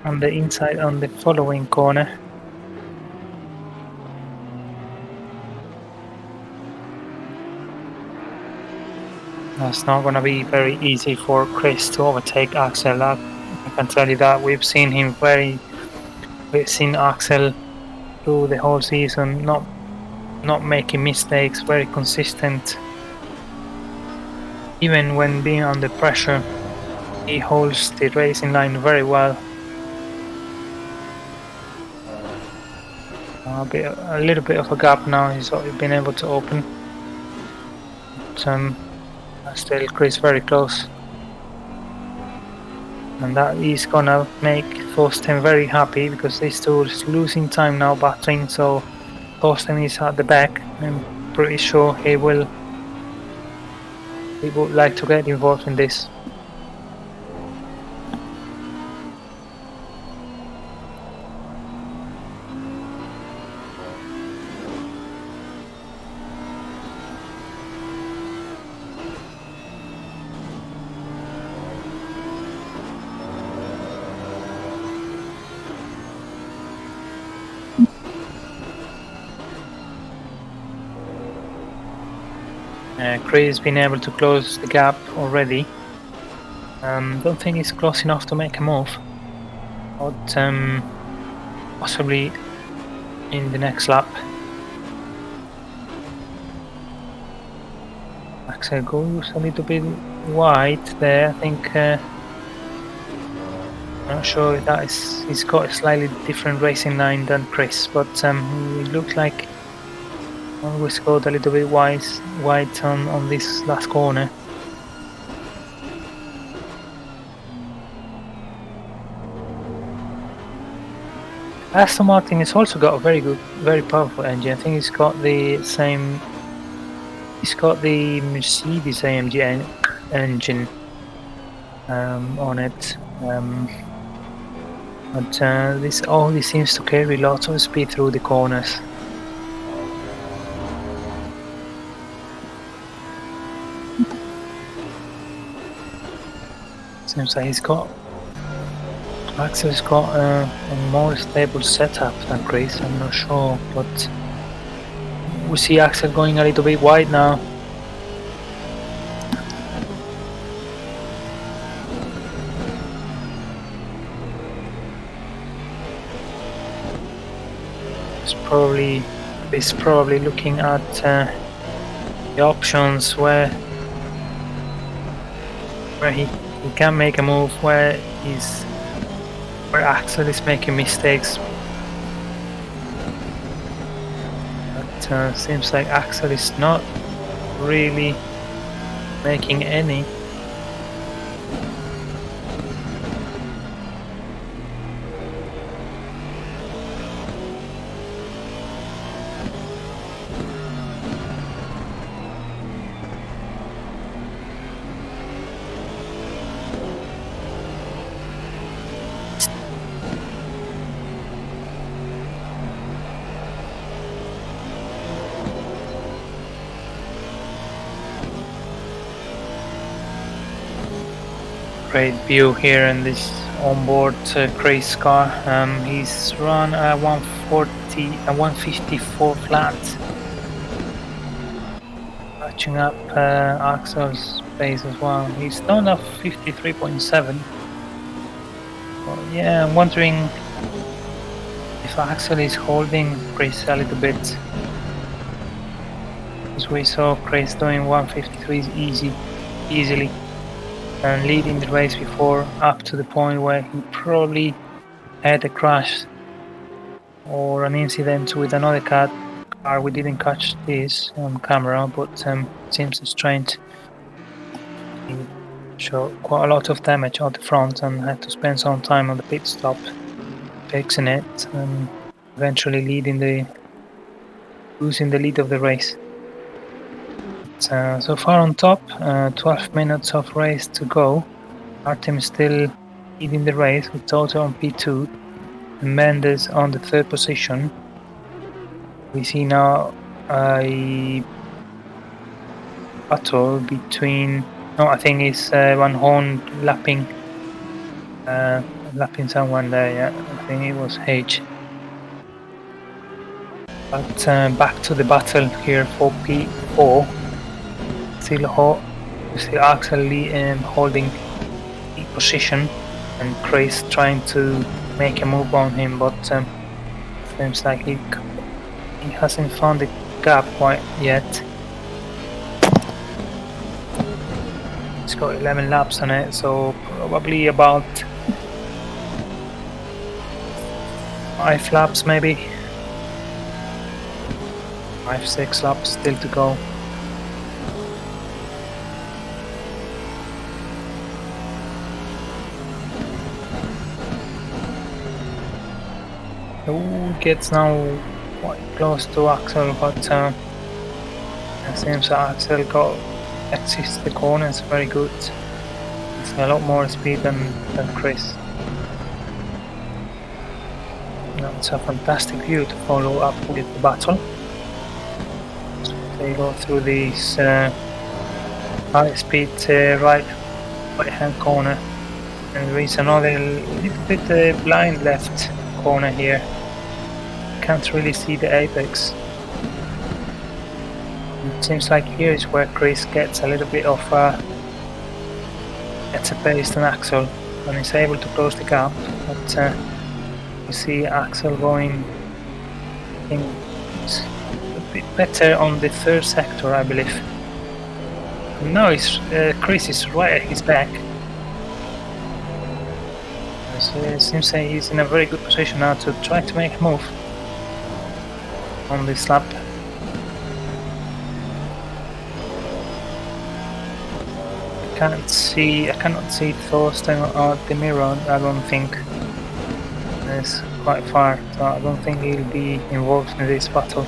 Speaker 3: on the inside on the following corner. It's not going to be very easy for Chris to overtake Axel. I can tell you that. We've seen Axel through the whole season, not making mistakes, very consistent. Even when being under pressure, he holds the racing line very well. A little bit of a gap now he's been able to open. But, still Chris very close. And that is gonna make Thorsten very happy, because these two is losing time now battling, so Thorsten is at the back. I'm pretty sure he would like to get involved in this. Chris has been able to close the gap already. Don't think he's close enough to make a move, but possibly in the next lap. Axel goes a little bit wide there. I think not sure if that is, he's got a slightly different racing line than Chris, but it looks like always got a little bit wide on this last corner. Aston Martin has also got a very powerful engine. I think it's got the same. It's got the Mercedes AMG engine on it, but this only seems to carry lots of speed through the corners. Seems like Axel's got a more stable setup than Chris. I'm not sure, but we see Axel going a little bit wide now. He's probably looking at the options where he can make a move where Axel is making mistakes. But seems like Axel is not really making any. Great view here in this onboard Chris car. He's run a 154 flat, catching up Axel's pace as well. He's done a 53.7. Well, yeah, I'm wondering if Axel is holding Chris a little bit, because we saw Chris doing 153 easily. And leading the race before, up to the point where he probably had a crash or an incident with another car. We didn't catch this on camera, but seems strange. He showed quite a lot of damage on the front and had to spend some time on the pit stop fixing it, and eventually losing the lead of the race. So far on top, 12 minutes of race to go. Artem is still leading the race with Toto on P2 and Mendes on the third position. We see now a battle between, no, I think it's Van Horn lapping someone there, yeah, I think it was H. But back to the battle here for P4. Still Axel holding the position, and Chris trying to make a move on him, but seems like he hasn't found the gap quite yet. He's got 11 laps on it, so probably about 5 laps maybe. 5-6 laps still to go. Who gets now quite close to Axel, but it seems that Axel exits the corners very good. It's a lot more speed than Chris. Now it's a fantastic view to follow up with the battle. So they go through this high speed right hand corner, and there is another little bit blind left corner here. Can't really see the apex. It seems like here is where Chris gets a little bit of better pace than Axel and is able to close the gap, but we see Axel going a bit better on the third sector, I believe. And now Chris is right at his back. So it seems like he's in a very good position now to try to make a move on this lap. I cannot see Thorsten or Demiron. I don't think it's quite far, so I don't think he'll be involved in this battle.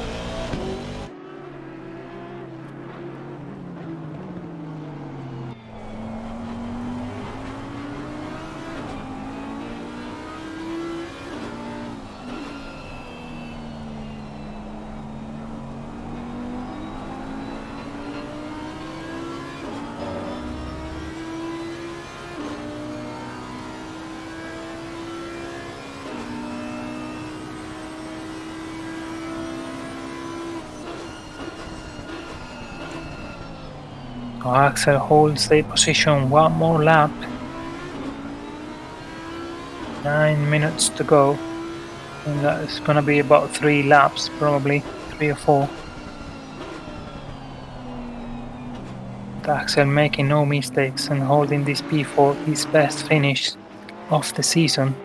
Speaker 3: Axel holds the position one more lap. 9 minutes to go. And that's gonna be about 3 laps, probably 3 or 4. But Axel making no mistakes and holding this P4, his best finish of the season.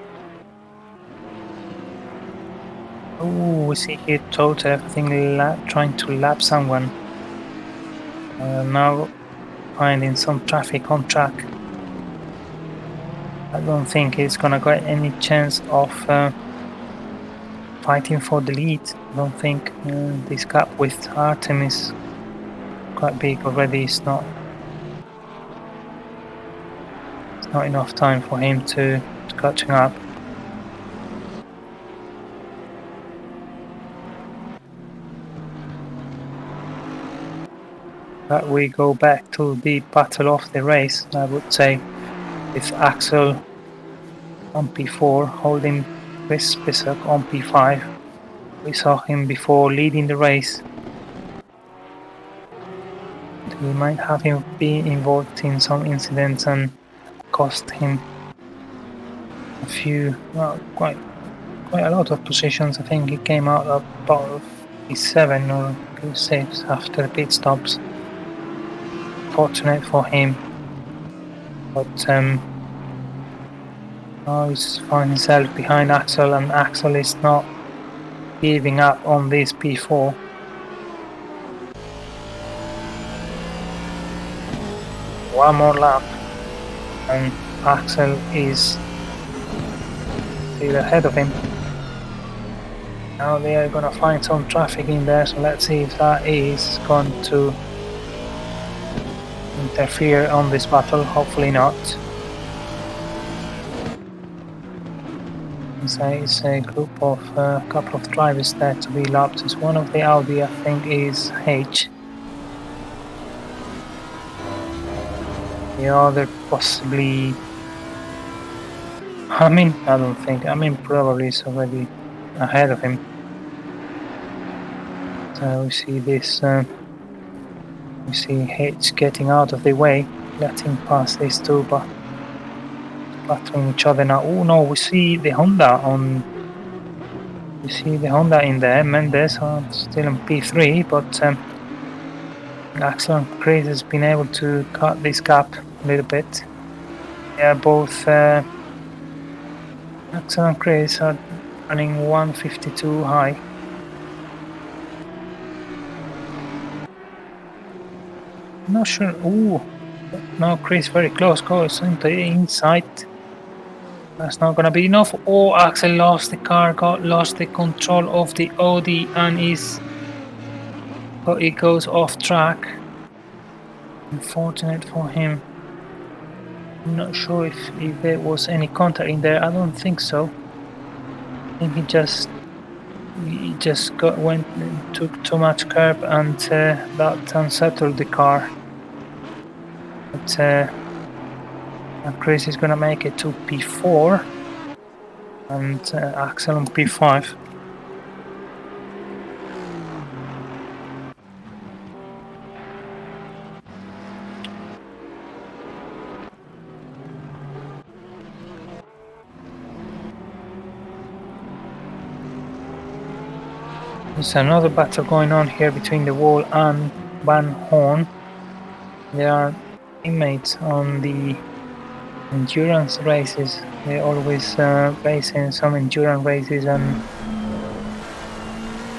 Speaker 3: Oh, we see here Toto, I think trying to lap someone. Now finding some traffic on track. I don't think he's gonna get any chance of fighting for the lead. I don't think this gap with Artem is quite big already. It's not enough time for him to catching up. But we go back to the battle of the race, I would say, with Axel on P4 holding Chris Spisak on P5. We saw him before leading the race. We might have him be involved in some incidents and cost him a few, well, quite a lot of positions. I think he came out about P7 or P6 after pit stops. Fortunate for him, but now he's found himself behind Axel, and Axel is not giving up on this P4. One more lap and Axel is still ahead of him. Now they are gonna find some traffic in there, so let's see if that is going to interfere on this battle. Hopefully not. It's a group of a couple of drivers there to be lapped. It's one of the Audi, I think, is H. The other possibly. I don't think. Probably is already ahead of him. So we see this. We see H getting out of the way, letting pass these two, but battling each other now. Oh no, we see the Honda on. We see the Honda in there. Mendes still in P3, but Axel and Chris has been able to cut this gap a little bit. They are both. Axel and Chris are running 152 high. Not sure. Ooh, no, Chris very close. Goes into the inside. That's not gonna be enough. Oh, Axel lost the car. Lost the control of the Audi, and it goes off track. Unfortunate for him. I'm not sure if there was any contact in there. I don't think so. I think he just took too much curb, and that unsettled the car. But Chris is gonna make it to P4, and Axel on P5. There's another battle going on here between the Wall and Van Horn. They are teammates on the endurance races. They always race in some endurance races, and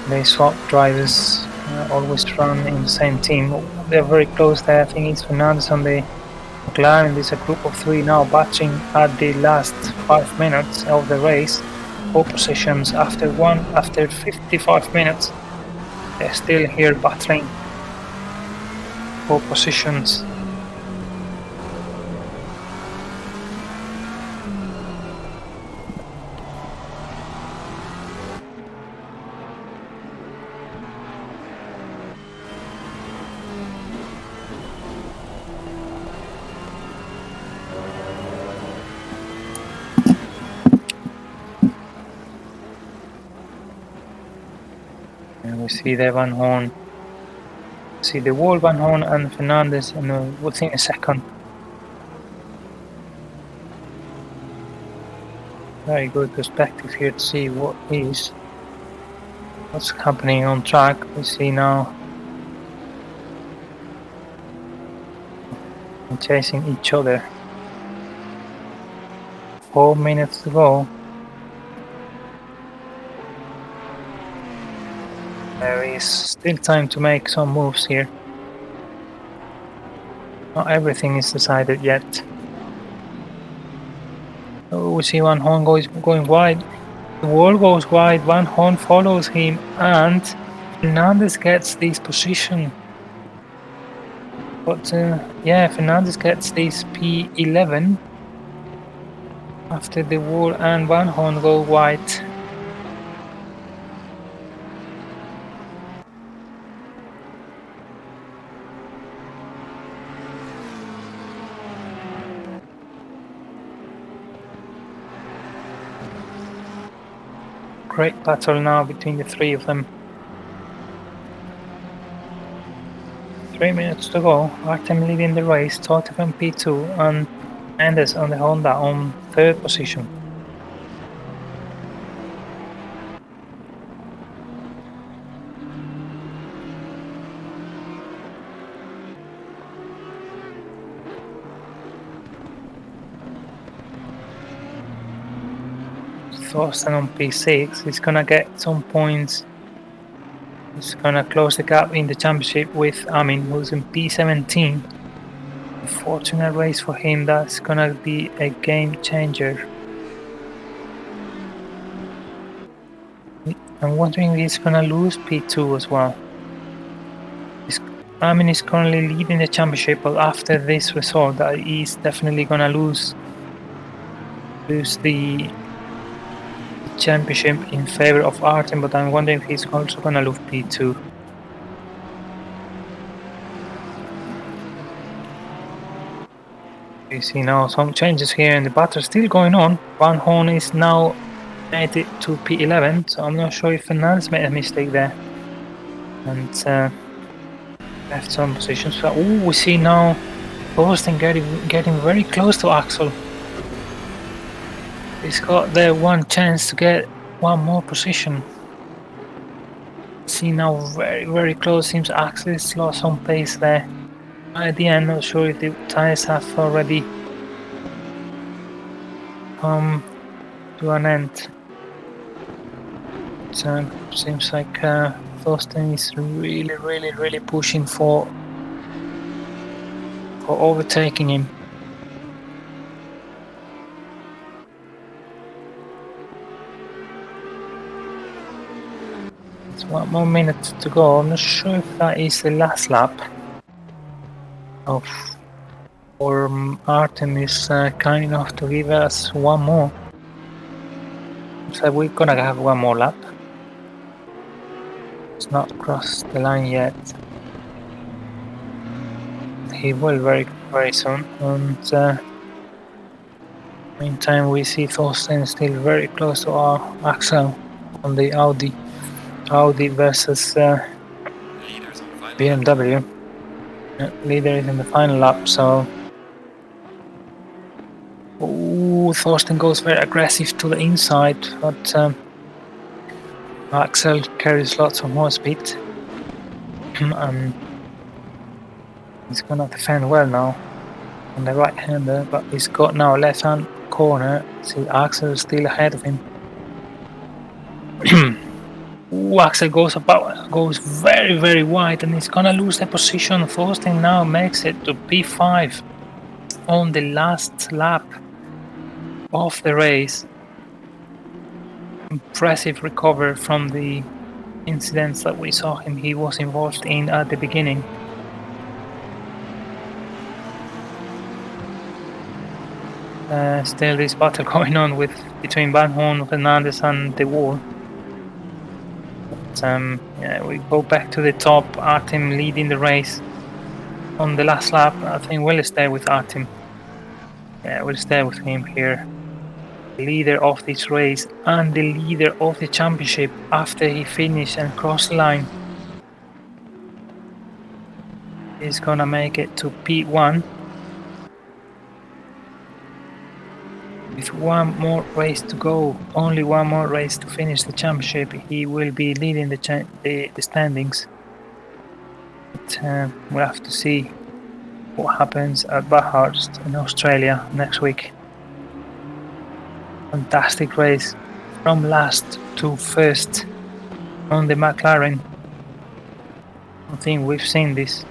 Speaker 3: they swap drivers. Always run in the same team. They're very close there. I think it's Fernandez on the McLaren. There's a group of three now battling at the last 5 minutes of the race. 4 positions after 55 minutes. They're still here battling 4 positions. We see the Van Horn, see the Wall, Van Horn and Fernandez, and within a second. Very good perspective here to see what's happening on track. We see now chasing each other. 4 minutes to go. There is still time to make some moves here. Not everything is decided yet. Oh, we see Van Horn going wide. The Wall goes wide, Van Horn follows him, and Fernandez gets this position. But yeah, Fernandez gets this P11 after the Wall and Van Horn go wide. Great battle now between the three of them. 3 minutes to go. Artem leading the race, Totev on P2, and Mendes on the Honda on 3rd position. Thorsten on P6, he's gonna get some points. He's gonna close the gap in the championship with Amin, who's in P17. A fortunate race for him. That's gonna be a game changer. I'm wondering if he's gonna lose P2 as well. Armin is currently leading the championship, but after this result, he's definitely gonna lose the championship in favor of Artem. But I'm wondering if he's also gonna lose P2. You see now some changes here, and the battle still going on. Van Horn is now made it to P11, so I'm not sure if Fernandez made a mistake there and left some positions. So, we see now Boston getting very close to Axel. He's got the one chance to get one more position. See now very close. Seems Axel has lost some pace there. At the end, not sure if the tires have already come to an end. It seems like Thorsten is really pushing for overtaking him. It's 1 more minute to go. I'm not sure if that is the last lap or Artem is kind enough to give us one more. So we're gonna have one more lap. It's not crossed the line yet. He will very soon. And meantime, we see Thorsten still very close to our Axel on the Audi versus
Speaker 4: Leaders on the final.
Speaker 3: BMW. Leader is in the final lap, so Thorsten goes very aggressive to the inside, but Axel carries lots of more speed. He's gonna defend well now on the right hander, but he's got now left hand corner. See Axel is still ahead of him. Axel goes very wide, and he's gonna lose the position. Thorsten now makes it to P5 on the last lap of the race. Impressive recovery from the incidents that we saw he was involved in at the beginning. Still this battle going on between Van Horn, Fernandez and De Waal. Yeah, we go back to the top. Artem leading the race on the last lap. I think we'll stay with Artem. Yeah, we'll stay with him here. Leader of this race and the leader of the championship after he finished and crossed the line. He's gonna make it to P1. With one more race to go, only one more race to finish the championship, he will be leading the standings. But we'll have to see what happens at Bathurst in Australia next week. Fantastic race from last to first on the McLaren. I think we've seen this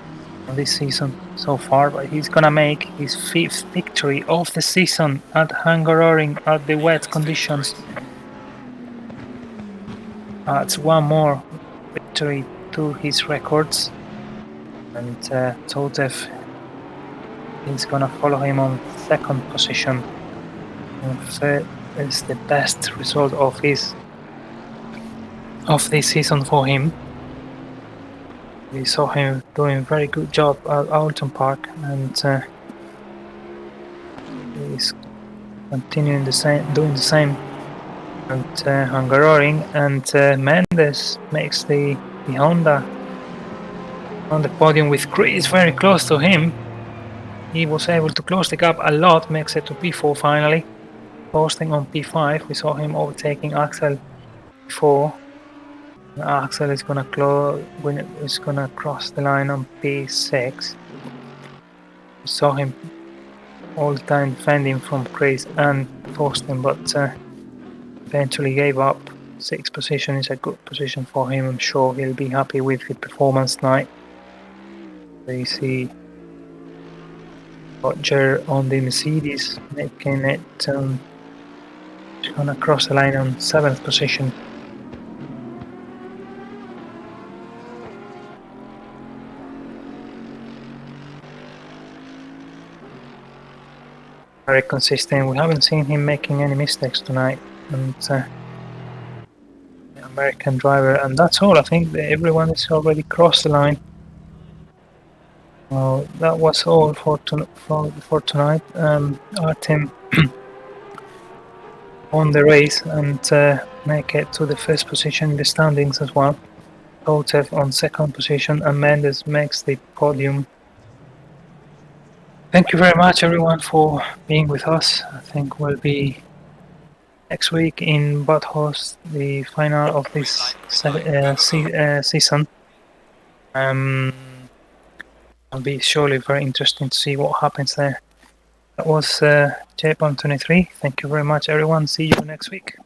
Speaker 3: season so far, but he's gonna make his 5th victory of the season at Hungaroring at the wet conditions. Adds one more victory to his records, and Totev is gonna follow him on 2nd position. And 3rd is the best result of this season for him. We saw him doing a very good job at Alton Park, and he's continuing doing the same at Hungaroring. And Mendes makes the Honda on the podium with Chris very close to him. He was able to close the gap a lot, makes it to P4 finally. Posting on P5, we saw him overtaking Axel before. Axel is gonna cross the line on P6. We saw him all the time defending from Chris and Thorsten, but eventually gave up. 6th position is a good position for him. I'm sure he'll be happy with his performance tonight. We see Roger on the Mercedes making it. He's gonna cross the line on 7th position. very consistent. We haven't seen him making any mistakes tonight, and American driver, and that's all. I think that everyone is already crossed the line. Well, that was all for tonight. Our team won the race and make it to the first position in the standings as well. Kotev on second position, and Mendes makes the podium. Thank you very much, everyone, for being with us. I think we'll be next week in Bathurst, the final of this season. It'll be surely very interesting to see what happens there. That was JPON 23. Thank you very much, everyone. See you next week.